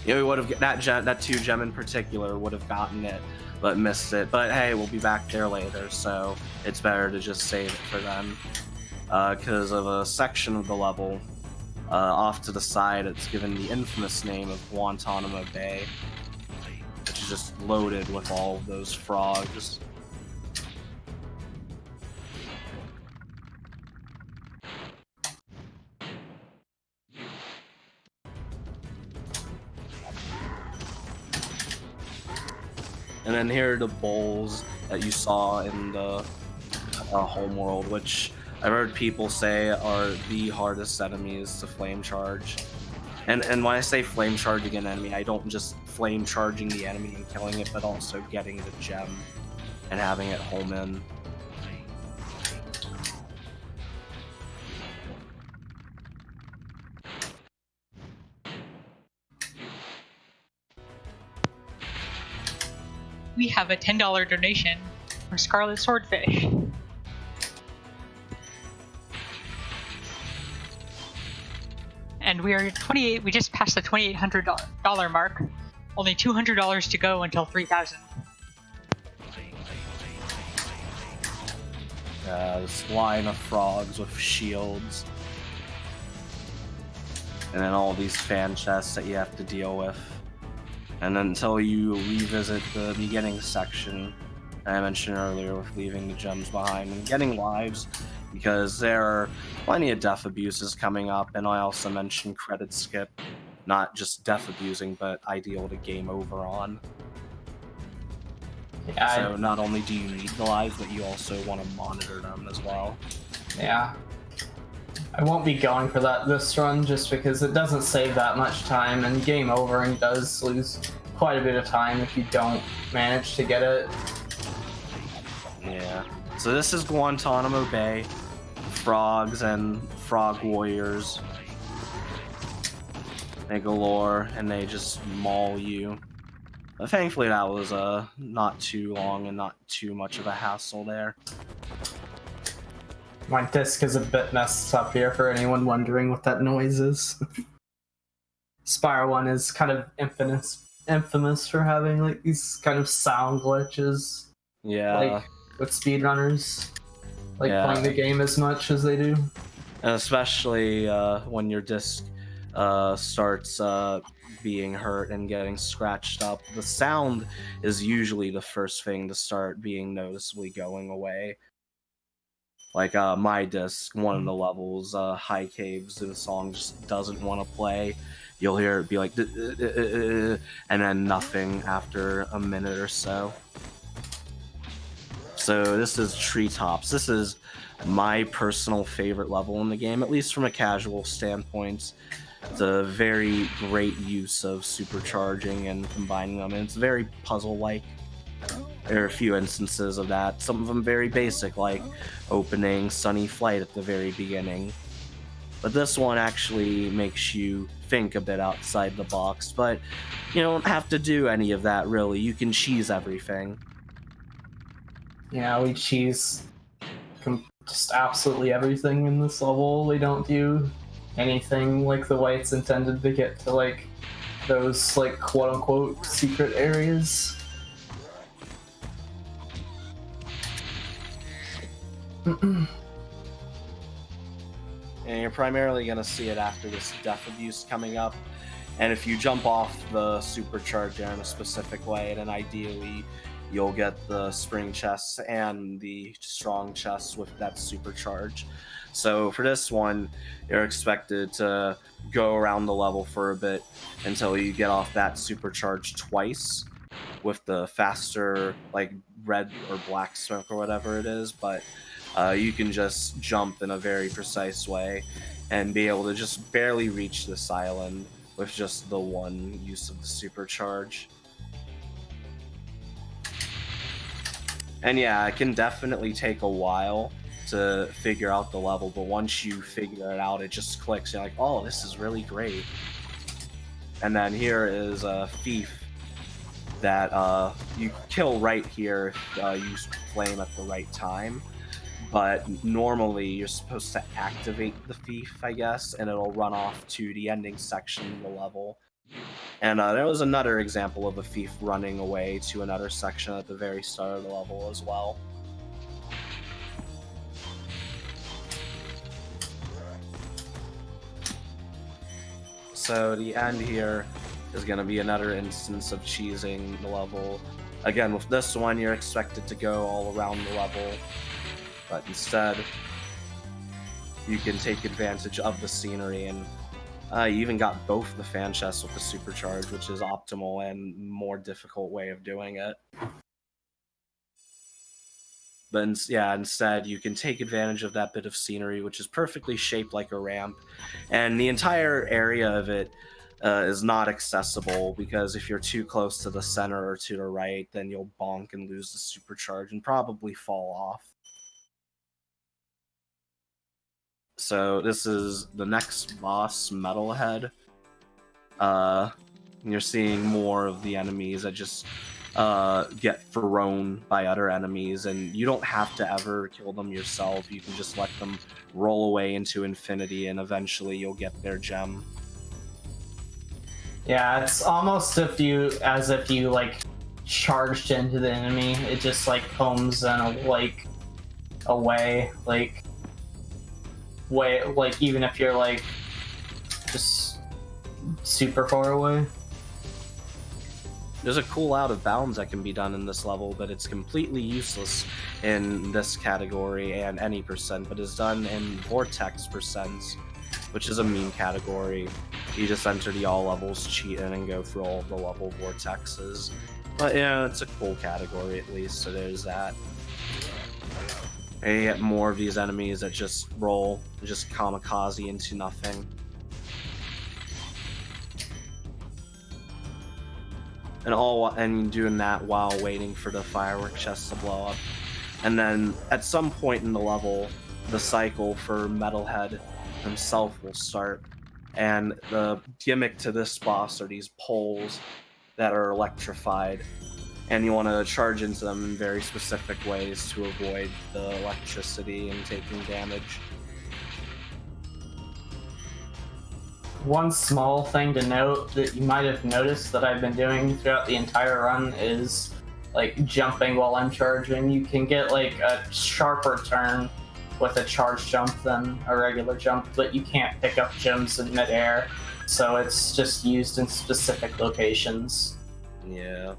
Speaker 3: We would have that 2 gem in particular would have gotten it, but missed it. But hey, we'll be back there later, so it's better to just save it for them. Because of a section of the level off to the side, it's given the infamous name of Guantanamo Bay, which is just loaded with all of those frogs. And then here are the bowls that you saw in the homeworld, which I've heard people say are the hardest enemies to flame charge. And when I say flame charging an enemy, I don't just flame charging the enemy and killing it, but also getting the gem and having it home in.
Speaker 2: We have a $10 donation for Scarlet Swordfish. And we are 28. We just passed the $2,800 mark. Only $200 to go until 3,000.
Speaker 3: This line of frogs with shields, and then all these fan chests that you have to deal with. And until you revisit the beginning section I mentioned earlier with leaving the gems behind and getting lives, because there are plenty of death abuses coming up, and I also mentioned credit skip, not just death abusing, but ideal to game over on.
Speaker 1: Yeah,
Speaker 3: So not only do you need the lives, but you also want to monitor them as well.
Speaker 1: yeah. I won't be going for that this run just because it doesn't save that much time, and game overing does lose quite a bit of time if you don't manage to get it.
Speaker 3: Yeah. So this is Guantanamo Bay. Frogs and frog warriors. They galore, and they just maul you. But thankfully that was not too long and not too much of a hassle there.
Speaker 1: My disc is a bit messed up here for anyone wondering what that noise is. Spyro 1 is kind of infamous for having like these kind of sound glitches.
Speaker 3: Yeah.
Speaker 1: Like with speedrunners. Like
Speaker 3: Yeah.
Speaker 1: playing the game as much as they do.
Speaker 3: And especially when your disc starts being hurt and getting scratched up, the sound is usually the first thing to start being noticeably going away. Like my disc, one of the levels, High Caves, the song just doesn't want to play. You'll hear it be like, and then nothing after a minute or so. So this is Treetops. This is my personal favorite level in the game, at least from a casual standpoint. It's a very great use of supercharging and combining them, and it's very puzzle-like. There are a few instances of that, some of them very basic, like opening Sunny Flight at the very beginning. But this one actually makes you think a bit outside the box, but you don't have to do any of that, really. You can cheese everything.
Speaker 1: Yeah, we cheese just absolutely everything in this level. We don't do anything like the way it's intended to get to like those like quote-unquote secret areas.
Speaker 3: And you're primarily going to see it after this death abuse coming up. And if you jump off the supercharger in a specific way, then ideally you'll get the spring chests and the strong chests with that supercharge. So for this one, you're expected to go around the level for a bit until you get off that supercharge twice with the faster, like, red or black smoke or whatever it is, but you can just jump in a very precise way and be able to just barely reach this island with just the one use of the supercharge. And yeah, it can definitely take a while to figure out the level, but once you figure it out, it just clicks. You're like, oh, this is really great. And then here is a thief that you kill right here if you use flame at the right time. But normally you're supposed to activate the thief, I guess, and it'll run off to the ending section of the level. And there was another example of a thief running away to another section at the very start of the level as well. So the end here is going to be another instance of cheesing the level. Again, with this one, you're expected to go all around the level, but instead, you can take advantage of the scenery, and you even got both the fan chests with the supercharge, which is optimal and more difficult way of doing it. But yeah, instead, you can take advantage of that bit of scenery, which is perfectly shaped like a ramp, and the entire area of it is not accessible, because if you're too close to the center or to the right, then you'll bonk and lose the supercharge and probably fall off. So this is the next boss, Metalhead. You're seeing more of the enemies that just get thrown by other enemies, and you don't have to ever kill them yourself. You can just let them roll away into infinity, and eventually you'll get their gem.
Speaker 1: Yeah, it's almost as if you like charged into the enemy. It just like combs in away, like even if you're like just super far away.
Speaker 3: There's a cool out of bounds that can be done in this level, but it's completely useless in this category and any percent, but is done in vortex percents, which is a meme category. You just enter the all levels, cheat in, and go through all of the level vortexes. But yeah, it's a cool category at least, so there's that. And you get more of these enemies that just roll, just kamikaze into nothing. And doing that while waiting for the firework chest to blow up. And then at some point in the level, the cycle for Metalhead himself will start. And the gimmick to this boss are these poles that are electrified. And you want to charge into them in very specific ways to avoid the electricity and taking damage.
Speaker 1: One small thing to note that you might have noticed that I've been doing throughout the entire run is like jumping while I'm charging. You can get like a sharper turn with a charge jump than a regular jump, but you can't pick up gems in midair, so it's just used in specific locations.
Speaker 3: Yeah.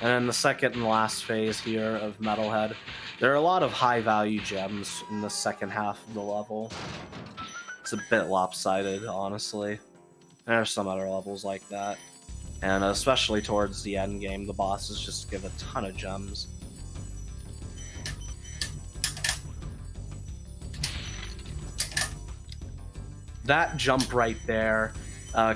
Speaker 3: And then the second and last phase here of Metalhead, there are a lot of high value gems in the second half of the level. It's a bit lopsided, honestly. There are some other levels like that. And especially towards the end game, the bosses just give a ton of gems. That jump right there,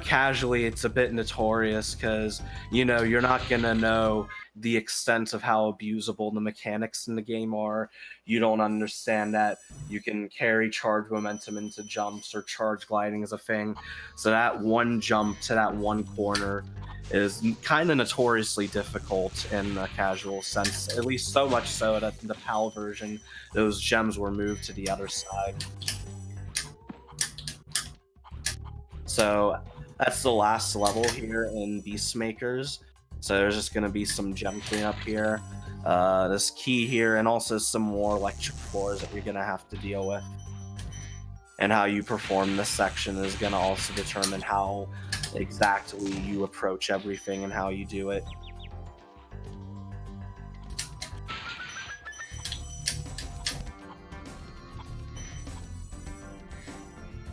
Speaker 3: casually, it's a bit notorious because, you know, you're not going to know the extent of how abusable the mechanics in the game are. You don't understand that you can carry charge momentum into jumps, or charge gliding is a thing. So that one jump to that one corner is kind of notoriously difficult in a casual sense, at least so much so that in the PAL version, those gems were moved to the other side. So that's the last level here in Beastmakers. So there's just going to be some gem cleanup here, this key here, and also some more electric floors that you're going to have to deal with. And how you perform this section is going to also determine how exactly you approach everything and how you do it.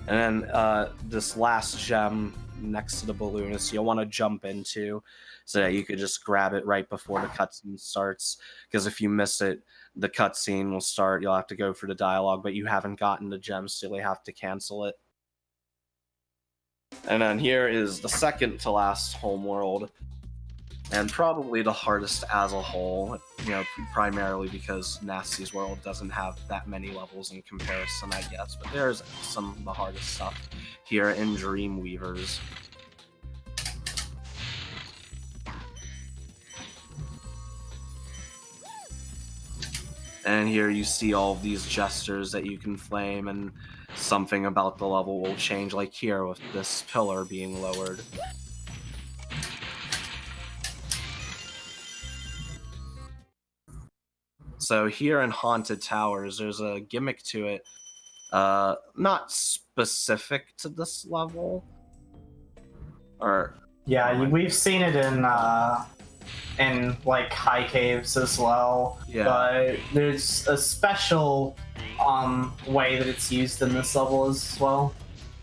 Speaker 3: And then this last gem next to the balloon is you'll want to jump into, so that you could just grab it right before the cutscene starts. Because if you miss it, the cutscene will start. You'll have to go for the dialogue, but you haven't gotten the gem, so you'll have to cancel it. And then here is the second to last homeworld, and probably the hardest as a whole. you know, primarily because Nasty's World doesn't have that many levels in comparison, I guess. But there's some of the hardest stuff here in Dreamweavers. And here you see all of these gestures that you can flame, and something about the level will change, like here with this pillar being lowered. So here in Haunted Towers, there's a gimmick to it, not specific to this level, or
Speaker 1: Yeah, we've seen it in like high caves as well.
Speaker 3: Yeah.
Speaker 1: But there's a special way that it's used in this level as well.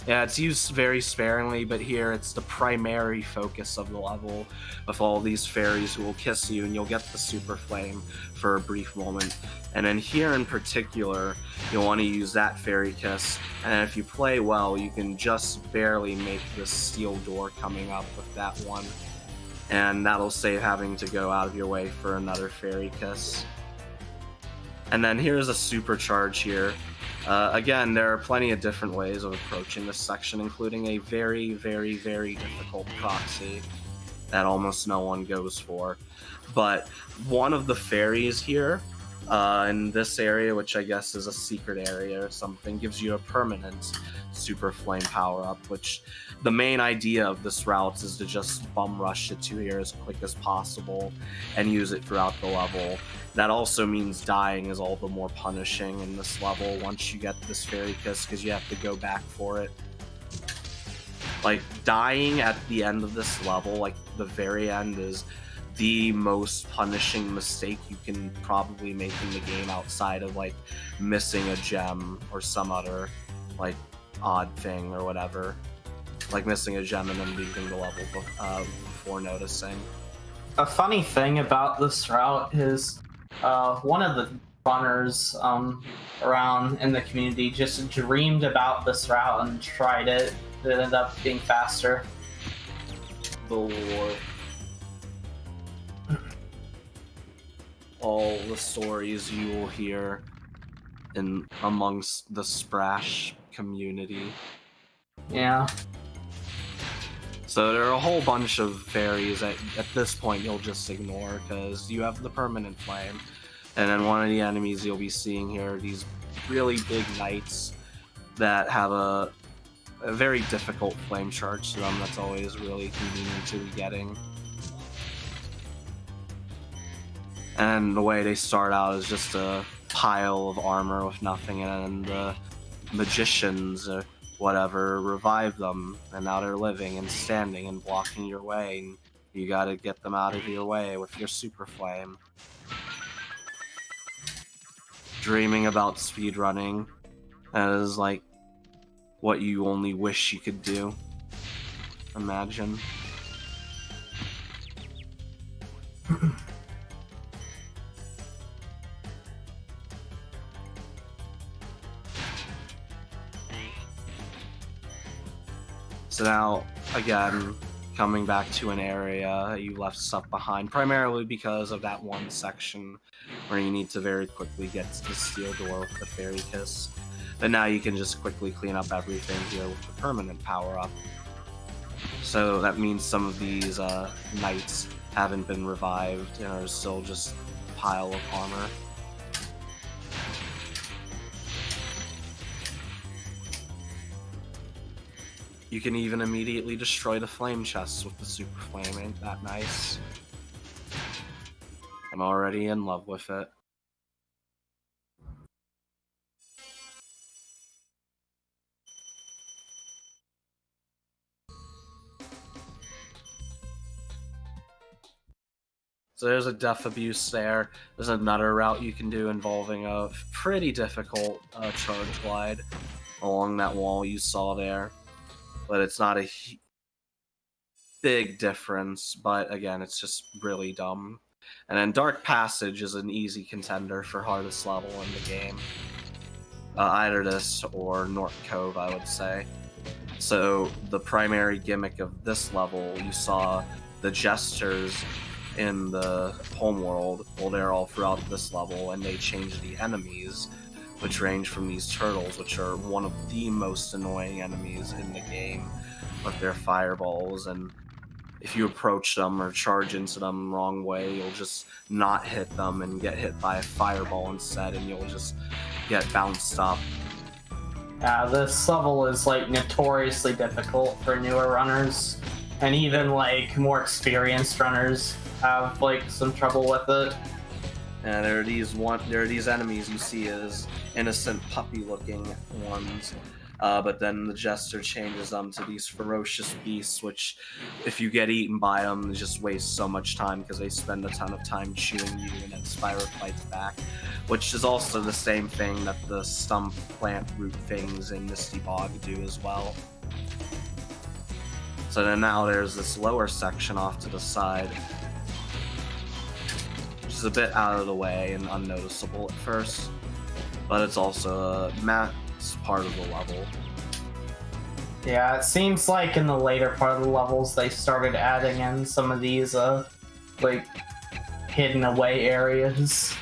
Speaker 3: Yeah, it's used very sparingly, but here it's the primary focus of the level, with all these fairies who will kiss you, and you'll get the super flame for a brief moment. And then here in particular, you'll want to use that fairy kiss, and if you play well, you can just barely make this steel door coming up with that one, and that'll save having to go out of your way for another fairy kiss. And then here's a supercharge here. Again, there are plenty of different ways of approaching this section, including a very, very, very difficult proxy that almost no one goes for. But one of the fairies here in this area, which I guess is a secret area or something, gives you a permanent super flame power-up, which the main idea of this route is to just bum rush it to here as quick as possible and use it throughout the level. That also means dying is all the more punishing in this level once you get this fairy kiss, because you have to go back for it. Like, dying at the end of this level, like the very end, is the most punishing mistake you can probably make in the game outside of like missing a gem or some other like odd thing or whatever. Like missing a gem and then leaving the level before noticing.
Speaker 1: A funny thing about this route is one of the runners around in the community just dreamed about this route and tried it. It ended up being faster.
Speaker 3: The lore. All the stories you will hear in amongst the Sprash community.
Speaker 1: Yeah.
Speaker 3: So there are a whole bunch of fairies that at this point you'll just ignore because you have the permanent flame. And then one of the enemies you'll be seeing here are these really big knights that have a very difficult flame charge to them that's always really convenient to be getting. And the way they start out is just a pile of armor with nothing, and then the magicians or whatever revive them, and now they're living and standing and blocking your way, and you gotta get them out of your way with your super flame. Dreaming about speedrunning as like what you only wish you could do. Imagine. So now, again, coming back to an area you left stuff behind, primarily because of that one section where you need to very quickly get to the steel door with the fairy kiss. But now you can just quickly clean up everything here with the permanent power-up. So that means some of these knights haven't been revived and are still just a pile of armor. You can even immediately destroy the flame chests with the super flame. Ain't that nice? I'm already in love with it. So there's a death abuse there. There's another route you can do involving a pretty difficult charge glide along that wall you saw there. But it's not a big difference, but again, it's just really dumb. And then Dark Passage is an easy contender for hardest level in the game. Either this or North Cove, I would say. So the primary gimmick of this level, you saw the gestures in the homeworld, well, they're all throughout this level, and they change the enemies, which range from these turtles, which are one of the most annoying enemies in the game, with their fireballs, and if you approach them or charge into them the wrong way, you'll just not hit them and get hit by a fireball instead, and you'll just get bounced up.
Speaker 1: Yeah, this level is like notoriously difficult for newer runners, and even like more experienced runners have like some trouble with it.
Speaker 3: And there are these enemies you see as innocent puppy-looking ones, but then the Jester changes them to these ferocious beasts, which, if you get eaten by them, just waste so much time because they spend a ton of time chewing you, and then Spyro fights back, which is also the same thing that the stump plant root things in Misty Bog do as well. So then now there's this lower section off to the side, which is a bit out of the way and unnoticeable at first, but it's also a mass part of the level.
Speaker 1: Yeah, it seems like in the later part of the levels they started adding in some of these like hidden away areas.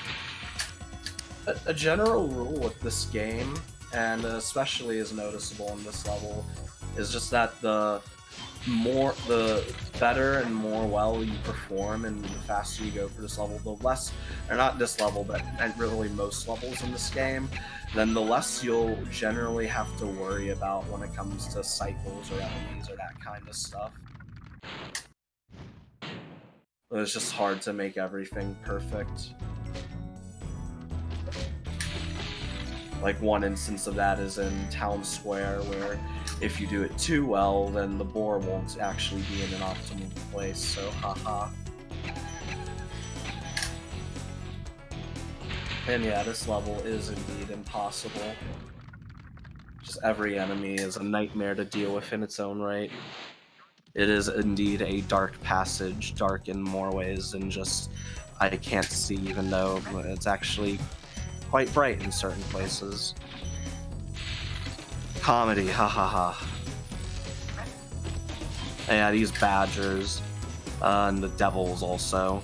Speaker 3: A general rule with this game, and especially is noticeable in this level, is just that the better and more well you perform and the faster you go for this level, the less, or not this level, but really most levels in this game, then the less you'll generally have to worry about when it comes to cycles or enemies or that kind of stuff. But it's just hard to make everything perfect. Like one instance of that is in Town Square, where if you do it too well, then the boar won't actually be in an optimal place, so haha. And yeah, this level is indeed impossible. Just every enemy is a nightmare to deal with in its own right. It is indeed a dark passage, dark in more ways than just I can't see, even though it's actually quite bright in certain places. Comedy, ha ha ha. Yeah, these badgers, and the devils also.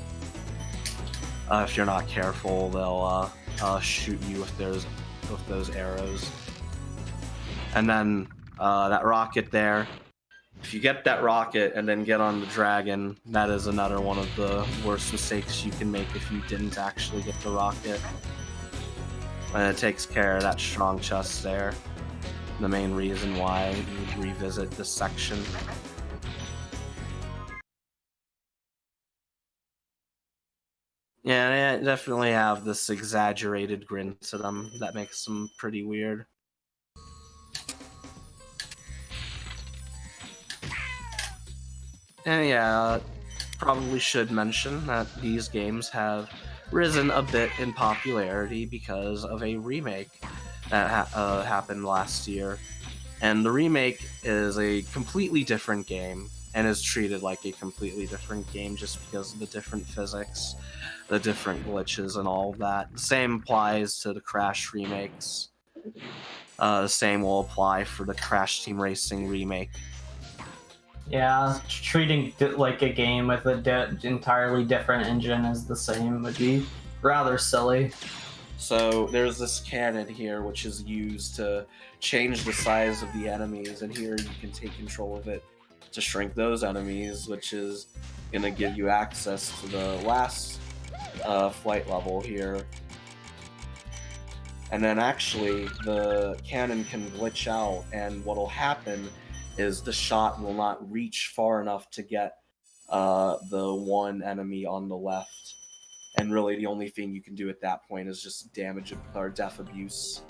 Speaker 3: If you're not careful, they'll shoot you with those arrows. And then that rocket there. If you get that rocket and then get on the dragon, that is another one of the worst mistakes you can make if you didn't actually get the rocket. And it takes care of that strong chest there. The main reason why you would revisit this section. Yeah, they definitely have this exaggerated grin to them that makes them pretty weird. And yeah, probably should mention that these games have risen a bit in popularity because of a remake that happened last year. And the remake is a completely different game and is treated like a completely different game just because of the different physics, the different glitches, and all of that. The same applies to the Crash remakes. The same will apply for the Crash Team Racing remake.
Speaker 1: Yeah, treating like a game with a entirely different engine as the same would be rather silly.
Speaker 3: So there's this cannon here which is used to change the size of the enemies, and here you can take control of it to shrink those enemies, which is going to give you access to the last flight level here. And then actually the cannon can glitch out, and what'll happen is the shot will not reach far enough to get the one enemy on the left. And really the only thing you can do at that point is just damage or death abuse.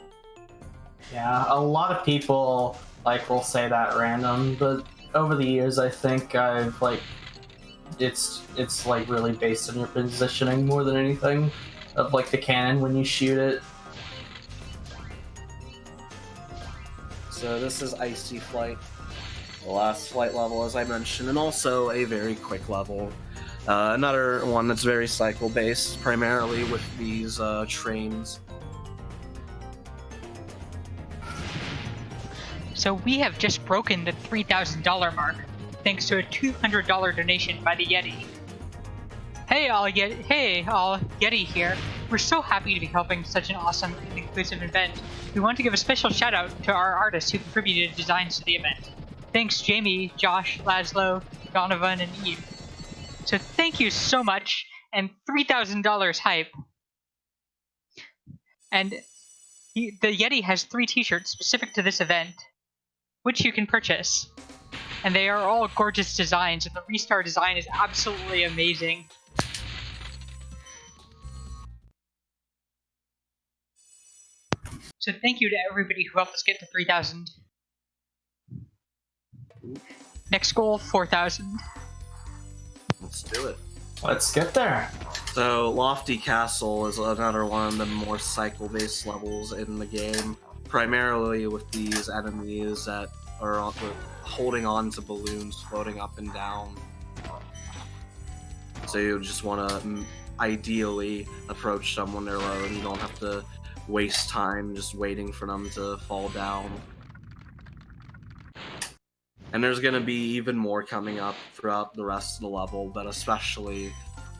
Speaker 1: Yeah, a lot of people will say that random, but over the years I think I've it's really based on your positioning more than anything of the cannon when you shoot it.
Speaker 3: So this is Icy Flight, the last flight level as I mentioned, and also a very quick level. Another one that's very cycle-based, primarily with these trains.
Speaker 2: So we have just broken the $3,000 mark, thanks to a $200 donation by the Yeti. Hey, all Yeti here. We're so happy to be helping such an awesome and inclusive event. We want to give a special shout out to our artists who contributed designs to the event. Thanks Jamie, Josh, Laszlo, Donovan, and Eve. So thank you so much, and $3,000 hype. And the Yeti has 3 t-shirts specific to this event, which you can purchase. And they are all gorgeous designs, and the Restar design is absolutely amazing. So thank you to everybody who helped us get to 3,000. Next goal, 4,000.
Speaker 3: Let's do it.
Speaker 1: Let's get there.
Speaker 3: So, Lofty Castle is another one of the more cycle-based levels in the game, primarily with these enemies that are holding on to balloons floating up and down. So you just want to ideally approach them when they're low, and you don't have to waste time just waiting for them to fall down. And there's going to be even more coming up throughout the rest of the level, but especially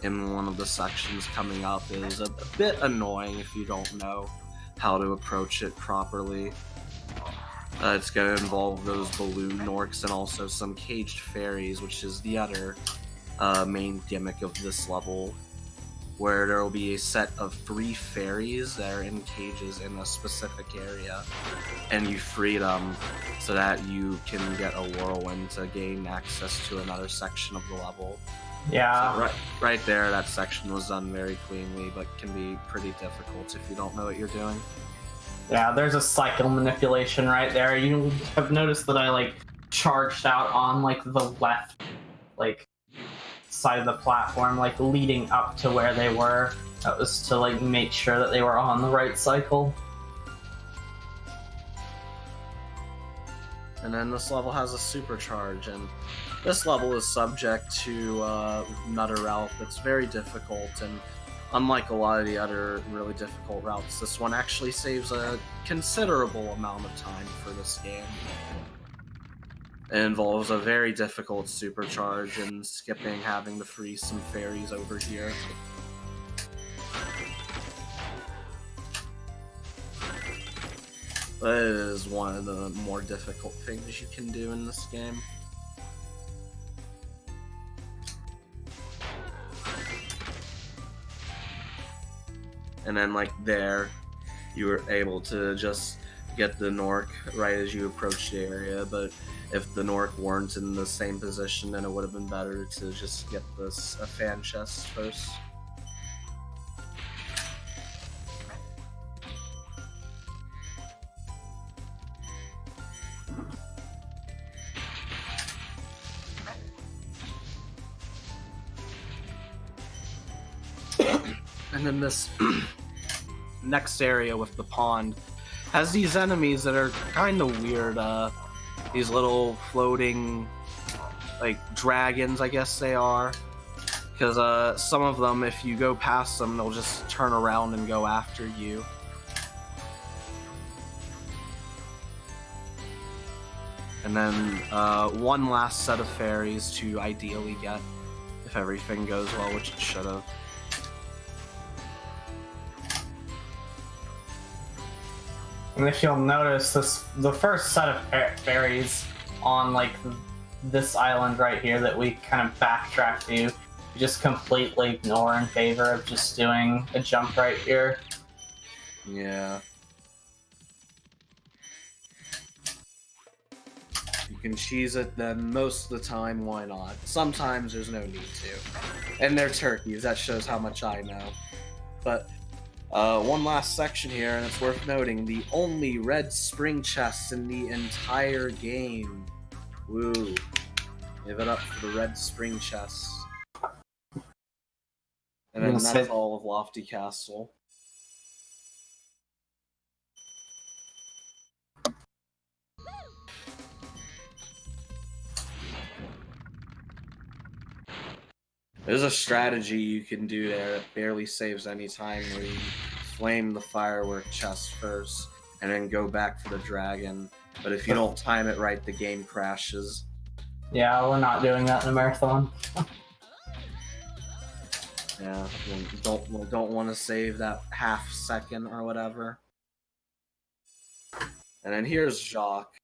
Speaker 3: in one of the sections coming up is a bit annoying if you don't know how to approach it properly. It's going to involve those balloon Norks and also some caged fairies, which is the other main gimmick of this level, where there will be a set of 3 fairies that are in cages in a specific area, and you free them so that you can get a whirlwind to gain access to another section of the level.
Speaker 1: Yeah.
Speaker 3: So right there, that section was done very cleanly, but can be pretty difficult if you don't know what you're doing.
Speaker 1: Yeah, there's a cycle manipulation right there. You have noticed that I charged out on the left side of the platform, leading up to where they were. That was to make sure that they were on the right cycle.
Speaker 3: And then this level has a supercharge, and this level is subject to another route that's very difficult, and unlike a lot of the other really difficult routes, this one actually saves a considerable amount of time for this game. It involves a very difficult supercharge and skipping having to free some fairies over here. But it is one of the more difficult things you can do in this game. And then there, you were able to just get the Nork right as you approach the area, but if the Nork weren't in the same position, then it would have been better to just get a fan chest first. And then this next area with the pond has these enemies that are kind of weird. These little floating, dragons, I guess they are. Because some of them, if you go past them, they'll just turn around and go after you. And then one last set of fairies to ideally get, if everything goes well, which it should have.
Speaker 1: And if you'll notice, the first set of fairies on this island right here that we kind of backtrack to, you just completely ignore in favor of just doing a jump right here.
Speaker 3: Yeah. You can cheese it, then most of the time, why not? Sometimes there's no need to. And they're turkeys, that shows how much I know. But one last section here, and it's worth noting, the only red spring chest in the entire game. Woo. Give it up for the red spring chest. And then that's all of Lofty Castle. There's a strategy you can do there that barely saves any time, where you flame the firework chest first and then go back for the dragon. But if you don't time it right, the game crashes.
Speaker 1: Yeah, we're not doing that in a marathon.
Speaker 3: Yeah, don't want to save that half second or whatever. And then here's Jacques.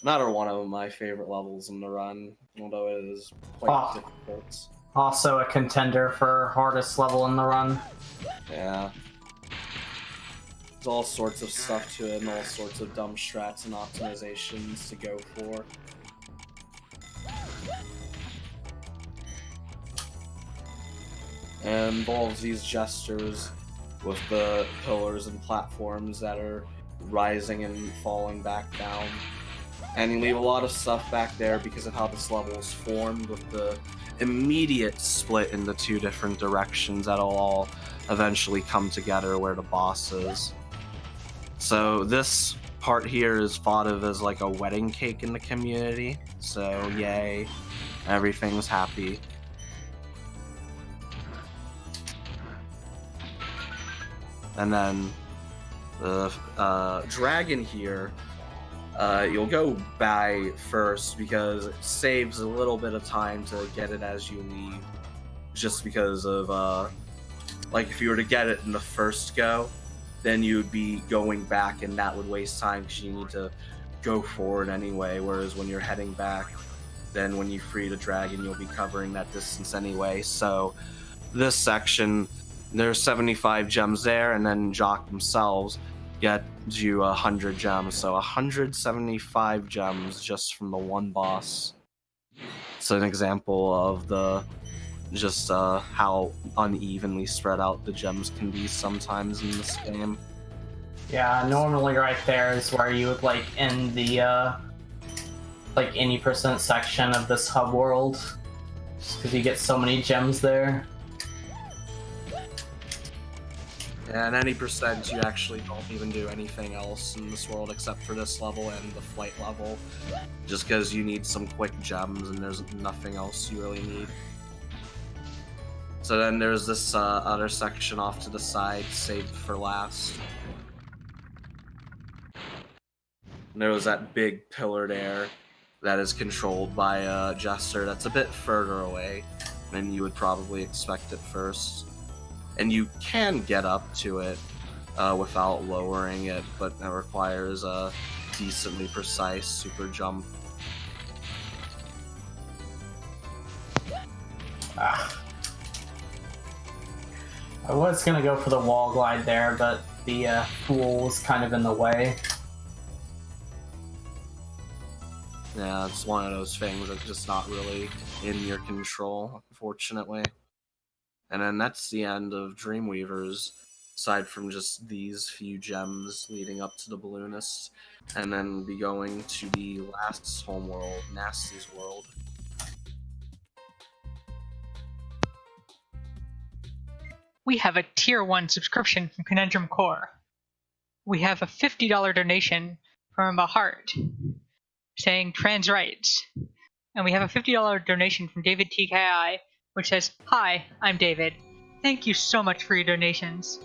Speaker 3: Another one of my favorite levels in the run, although it is quite difficult.
Speaker 1: Also a contender for hardest level in the run.
Speaker 3: Yeah. There's all sorts of stuff to it and all sorts of dumb strats and optimizations to go for. And involves these gestures with the pillars and platforms that are rising and falling back down. And you leave a lot of stuff back there because of how this level is formed, with the immediate split into two different directions that'll all eventually come together where the boss is. So this part here is thought of as like a wedding cake in the community. So yay, everything's happy. And then the dragon here, you'll go by first because it saves a little bit of time to get it as you leave. Just because of, like, if you were to get it in the first go, then you'd be going back and that would waste time because you need to go forward anyway. Whereas when you're heading back, then when you free the dragon, you'll be covering that distance anyway. So this section, there's 75 gems there, and then Jacques themselves get you 100 gems. So 175 gems just from the one boss. It's an example of the just how unevenly spread out the gems can be sometimes in this game.
Speaker 1: Yeah, normally right there is where you would like end the like any % section of this hub world, just because you get so many gems there.
Speaker 3: And any percent, you actually don't even do anything else in this world except for this level and the flight level, just because you need some quick gems and there's nothing else you really need. So then there's this other section off to the side, saved for last. And there was that big pillar there that is controlled by a jester that's a bit further away than you would probably expect at first. And you can get up to it without lowering it, but it requires a decently precise super jump.
Speaker 1: I was gonna go for the wall glide there, but the pool was kind of in the way.
Speaker 3: Yeah, it's one of those things that's just not really in your control, unfortunately. And then that's the end of Dreamweavers, aside from just these few gems leading up to the Balloonist, and then be going to the last homeworld, Nasty's World.
Speaker 2: We have a Tier 1 subscription from Conundrum Core. We have a $50 donation from a heart saying trans rights. And we have a $50 donation from David TKI, which says, "Hi, I'm David. Thank you so much for your donations."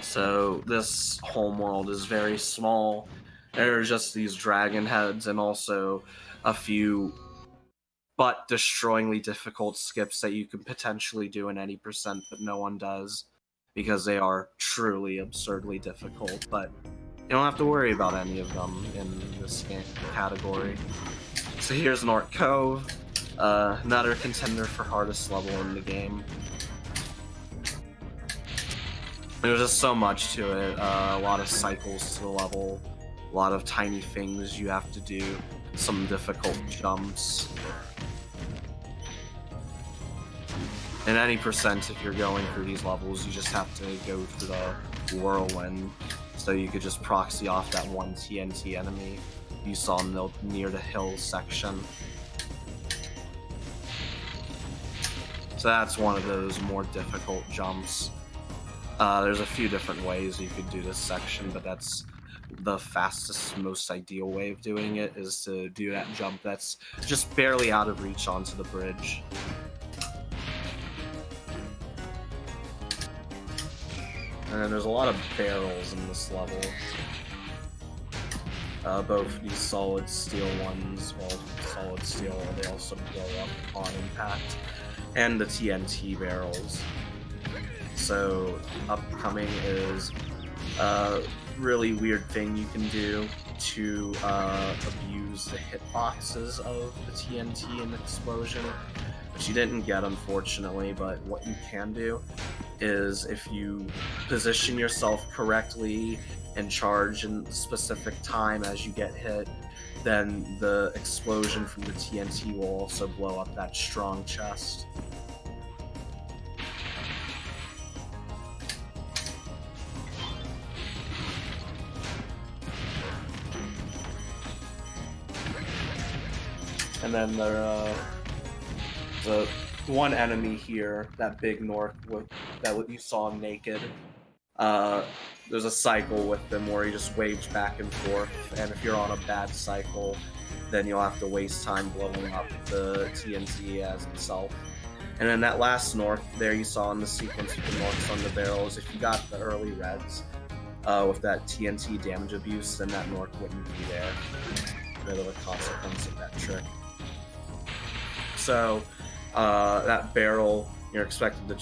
Speaker 3: So this homeworld is very small. There are just these dragon heads and also a few butt-destroyingly difficult skips that you can potentially do in any percent, but no one does, because they are truly absurdly difficult, but you don't have to worry about any of them in this game category. So here's North Cove, another contender for hardest level in the game. There's just so much to it, a lot of cycles to the level, a lot of tiny things you have to do, some difficult jumps. In any percent, if you're going through these levels, you just have to go through the whirlwind, so you could just proxy off that one TNT enemy you saw near the hill section. So that's one of those more difficult jumps. There's a few different ways you could do this section, but that's the fastest, most ideal way of doing it, is to do that jump that's just barely out of reach onto the bridge. And there's a lot of barrels in this level. Both these solid steel ones, well, solid steel, they also blow up on impact, and the TNT barrels. So upcoming is a really weird thing you can do to abuse the hitboxes of the TNT and explosion, which you didn't get unfortunately, but what you can do is if you position yourself correctly and charge in a specific time as you get hit, then the explosion from the TNT will also blow up that strong chest. And then the one enemy here, that big Nork that you saw naked, there's a cycle with them where he just waves back and forth, and if you're on a bad cycle, then you'll have to waste time blowing up the TNT as itself. And then that last Nork there you saw in the sequence with the Norks on the barrels, if you got the early reds with that TNT damage abuse, then that Nork wouldn't be there. Bit of a consequence of that trick. So that barrel, you're expected to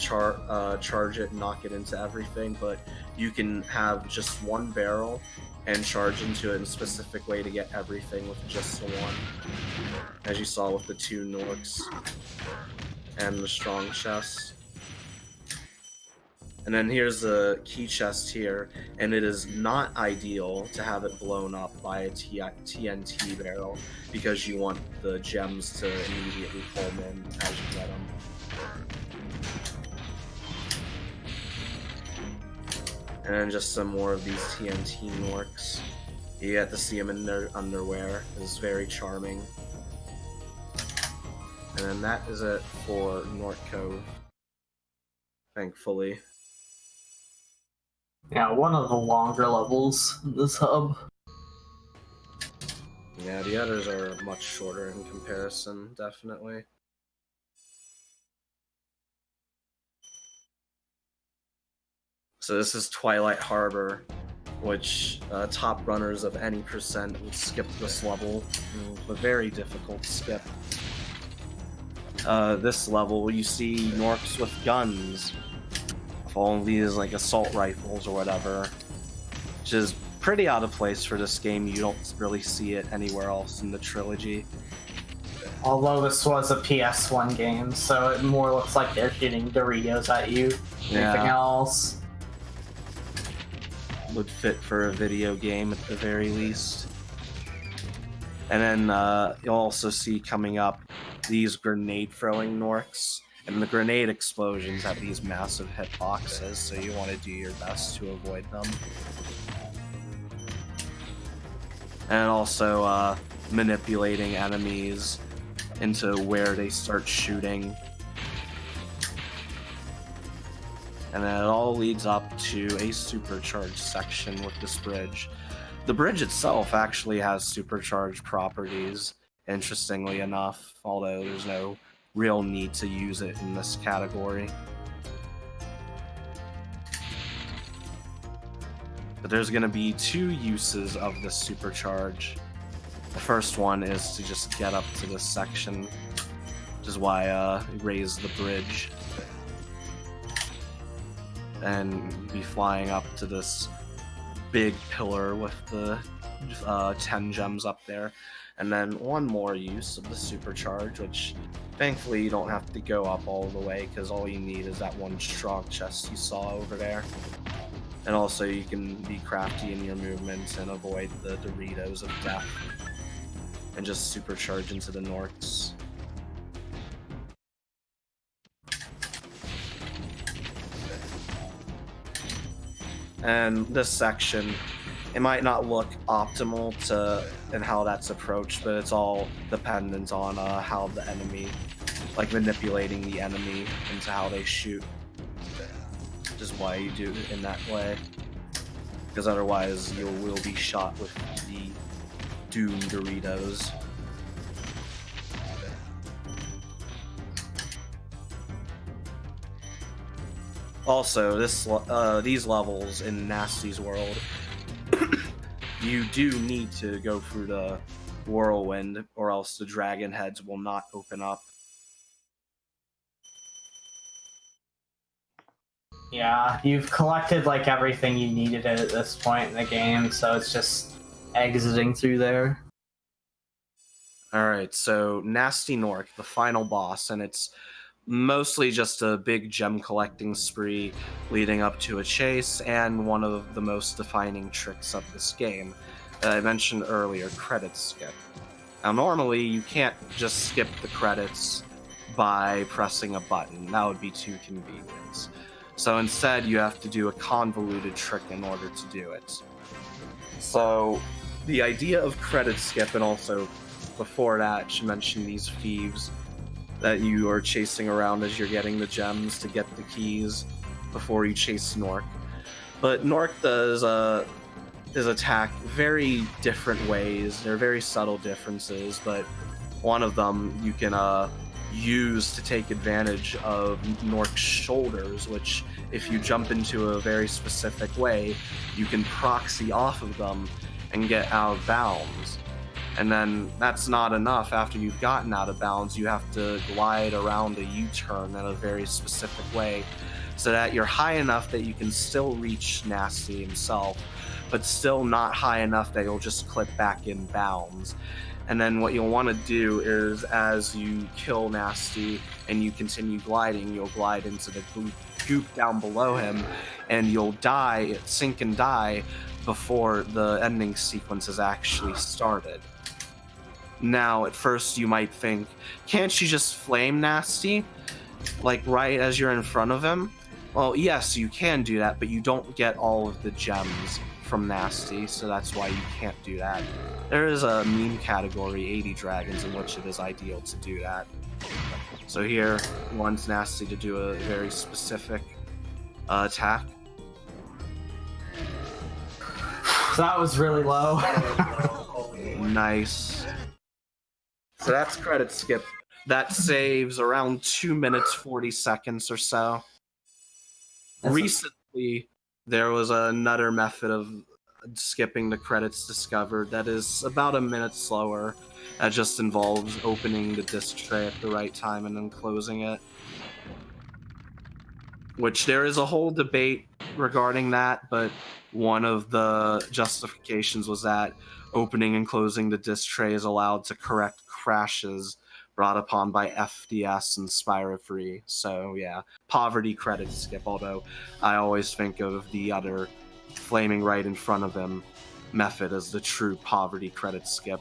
Speaker 3: charge it and knock it into everything, but you can have just one barrel and charge into it in a specific way to get everything with just the one, as you saw with the two Norks and the strong chest. And then here's the key chest here, and it is not ideal to have it blown up by a TNT barrel because you want the gems to immediately pull them in as you get them. And then just some more of these TNT Norks. You get to see them in their underwear. It's very charming. And then that is it for Nork Cove, thankfully.
Speaker 1: Yeah, one of the longer levels in this hub.
Speaker 3: Yeah, the others are much shorter in comparison, definitely. So this is Twilight Harbor, which top runners of any percent would skip this level. A very difficult skip. This level, you see Norks with guns. All of these like assault rifles or whatever, which is pretty out of place for this game. You don't really see it anywhere else in the trilogy.
Speaker 1: Although this was a PS1 game, so it more looks like they're shooting Doritos at you.
Speaker 3: Yeah.
Speaker 1: Anything else?
Speaker 3: Would fit for a video game at the very least. And then you'll also see coming up these grenade throwing Norks. And the grenade explosions have these massive hitboxes, so you want to do your best to avoid them. And also manipulating enemies into where they start shooting. And then it all leads up to a supercharged section with this bridge. The bridge itself actually has supercharged properties, interestingly enough, although there's no real need to use it in this category. But there's going to be two uses of this supercharge. The first one is to just get up to this section, which is why I raised the bridge. And be flying up to this big pillar with the 10 gems up there. And then one more use of the supercharge, which thankfully you don't have to go up all the way because all you need is that one strong chest you saw over there. And also you can be crafty in your movements and avoid the Doritos of death and just supercharge into the Norks. And this section, it might not look optimal in how that's approached, but it's all dependent on how the enemy, like manipulating the enemy into how they shoot, which is why you do it in that way, because otherwise you will be shot with the Doom Doritos. Also, these levels in Nasty's world you do need to go through the whirlwind, or else the dragon heads will not open up.
Speaker 1: Yeah, you've collected like everything you needed at this point in the game, so it's just exiting through there.
Speaker 3: Alright, so Nasty Nork, the final boss, and it's mostly just a big gem collecting spree leading up to a chase, and one of the most defining tricks of this game that I mentioned earlier, credit skip. Now normally you can't just skip the credits by pressing a button, that would be too convenient. So instead you have to do a convoluted trick in order to do it. So the idea of credit skip, and also before that I should mention these thieves that you are chasing around as you're getting the gems to get the keys before you chase Nork. But Nork does his attack very different ways. They're very subtle differences, but one of them you can use to take advantage of Nork's shoulders, which if you jump into a very specific way, you can proxy off of them and get out of bounds. And then that's not enough. After you've gotten out of bounds, you have to glide around a U-turn in a very specific way so that you're high enough that you can still reach Nasty himself, but still not high enough that you'll just clip back in bounds. And then what you'll want to do is, as you kill Nasty and you continue gliding, you'll glide into the goop down below him, and you'll die, sink and die, before the ending sequence has actually started. Now, at first you might think, can't you just flame Nasty, like right as you're in front of him? Well, yes, you can do that, but you don't get all of the gems from Nasty, so that's why you can't do that. There is a meme category, 80 dragons, in which it is ideal to do that. So here, he wants Nasty to do a very specific attack.
Speaker 1: That was really low.
Speaker 3: Nice. So that's credit skip. That saves around 2 minutes 40 seconds or so. Recently, there was another method of skipping the credits discovered that is about a minute slower. That just involves opening the disc tray at the right time and then closing it. Which there is a whole debate regarding that, but one of the justifications was that opening and closing the disc tray is allowed to correct crashes brought upon by FDS and Spyro 3. So yeah, poverty credit skip, although I always think of the other flaming right in front of him method as the true poverty credit skip.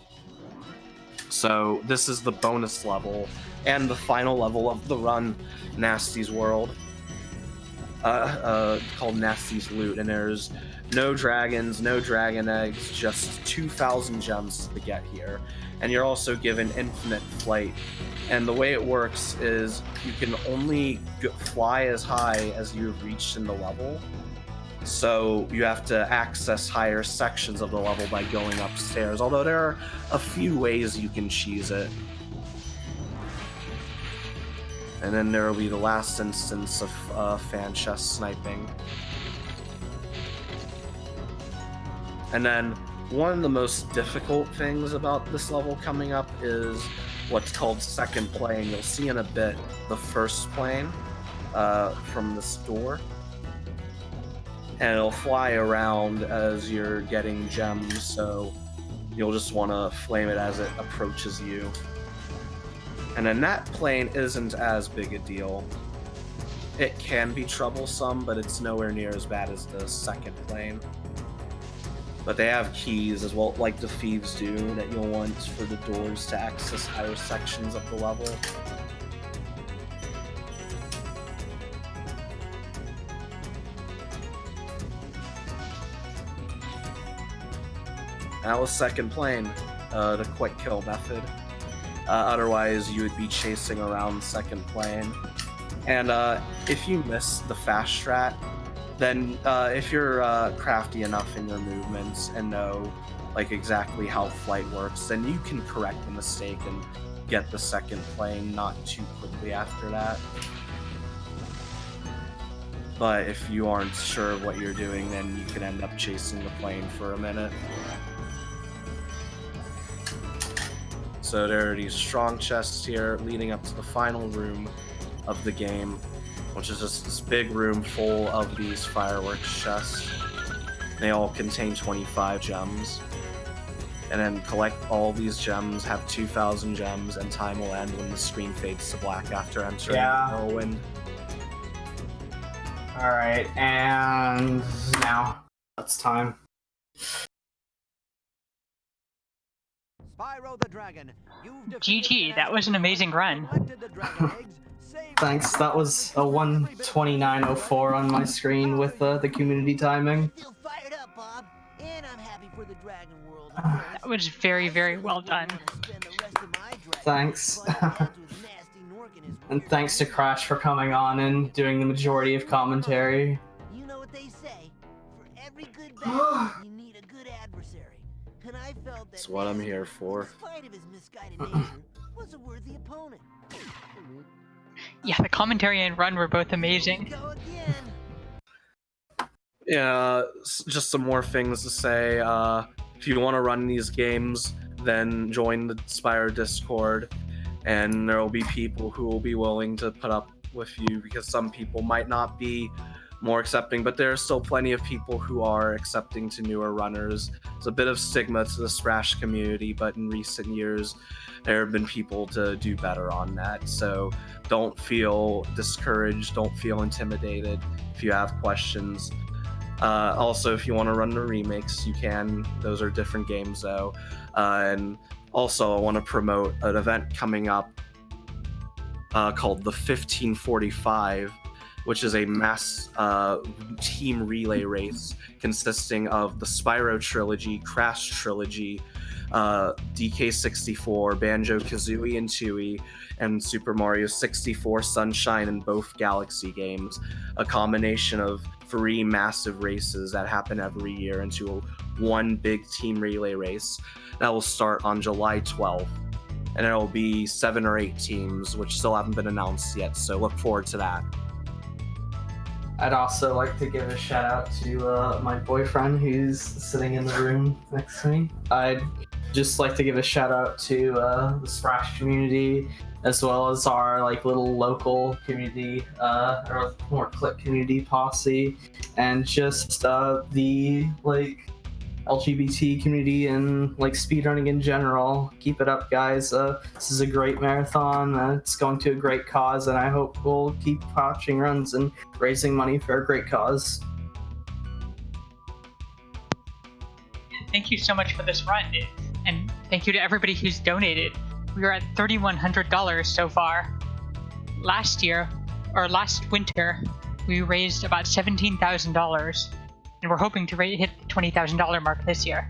Speaker 3: So this is the bonus level and the final level of the run, Nasty's World, called Nasty's Loot, and there's no dragons, no dragon eggs, just 2,000 gems to get here. And you're also given infinite flight. And the way it works is you can only fly as high as you've reached in the level. So you have to access higher sections of the level by going upstairs, although there are a few ways you can cheese it. And then there will be the last instance of fan chest sniping. And then one of the most difficult things about this level coming up is what's called second plane. You'll see in a bit the first plane from this door. And it'll fly around as you're getting gems, so you'll just want to flame it as it approaches you. And then that plane isn't as big a deal. It can be troublesome, but it's nowhere near as bad as the second plane. But they have keys as well, like the thieves do, that you'll want for the doors to access higher sections of the level. That was second plane, the quick kill method. Otherwise, you would be chasing around second plane. And if you miss the fast strat, then if you're crafty enough in your movements and know like exactly how flight works, then you can correct the mistake and get the second plane not too quickly after that. But if you aren't sure of what you're doing, then you could end up chasing the plane for a minute. So there are these strong chests here leading up to the final room of the game, which is just this big room full of these fireworks chests. They all contain 25 gems. And then collect all these gems, have 2,000 gems, and time will end when the screen fades to black after entering
Speaker 1: Yeah.
Speaker 3: the whirlwind.
Speaker 1: Alright, and now it's time.
Speaker 5: Spyro the Dragon, you've
Speaker 2: GG, that was an amazing run.
Speaker 1: Thanks, that was a 1:29:04 on my screen with the community timing.
Speaker 5: Still fired up, Bob. And I'm happy for the Dragon World.
Speaker 2: That was very, very well done.
Speaker 1: Thanks. And thanks to Crash for coming on and doing the majority of commentary.
Speaker 5: You know what they say. For every good battle, you need a good adversary. And I felt that
Speaker 3: That's what I'm here for.
Speaker 5: in spite of his misguided nature, was a worthy opponent.
Speaker 2: Yeah, the commentary and run were both amazing.
Speaker 5: Go again.
Speaker 3: Yeah, just some more things to say. If you want to run these games, then join the Spyro Discord, and there will be people who will be willing to put up with you, because some people might not be more accepting, but there are still plenty of people who are accepting to newer runners. There's a bit of stigma to the Thrash community, but in recent years, there have been people to do better on that. So don't feel discouraged, don't feel intimidated if you have questions. Also, if you want to run the remakes, you can. Those are different games, though. And also, I want to promote an event coming up called the 1545, which is a mass team relay race consisting of the Spyro trilogy, Crash trilogy, DK64, Banjo-Kazooie and Tooie, and Super Mario 64 Sunshine in both Galaxy games. A combination of 3 massive races that happen every year into one big team relay race that will start on July 12th. And there will be 7 or 8 teams, which still haven't been announced yet, so look forward to that.
Speaker 1: I'd also like to give a shout out to my boyfriend who's sitting in the room next to me. I'd just like to give a shout out to the Thrash community, as well as our little local community, or more click community posse, and just the LGBT community and speedrunning in general. Keep it up, guys. This is a great marathon. It's going to a great cause, and I hope we'll keep watching runs and raising money for a great cause.
Speaker 2: Thank you so much for this run, and thank you to everybody who's donated. We are at $3,100 so far. Last winter, we raised about $17,000, and we're hoping to hit the $20,000 mark this year.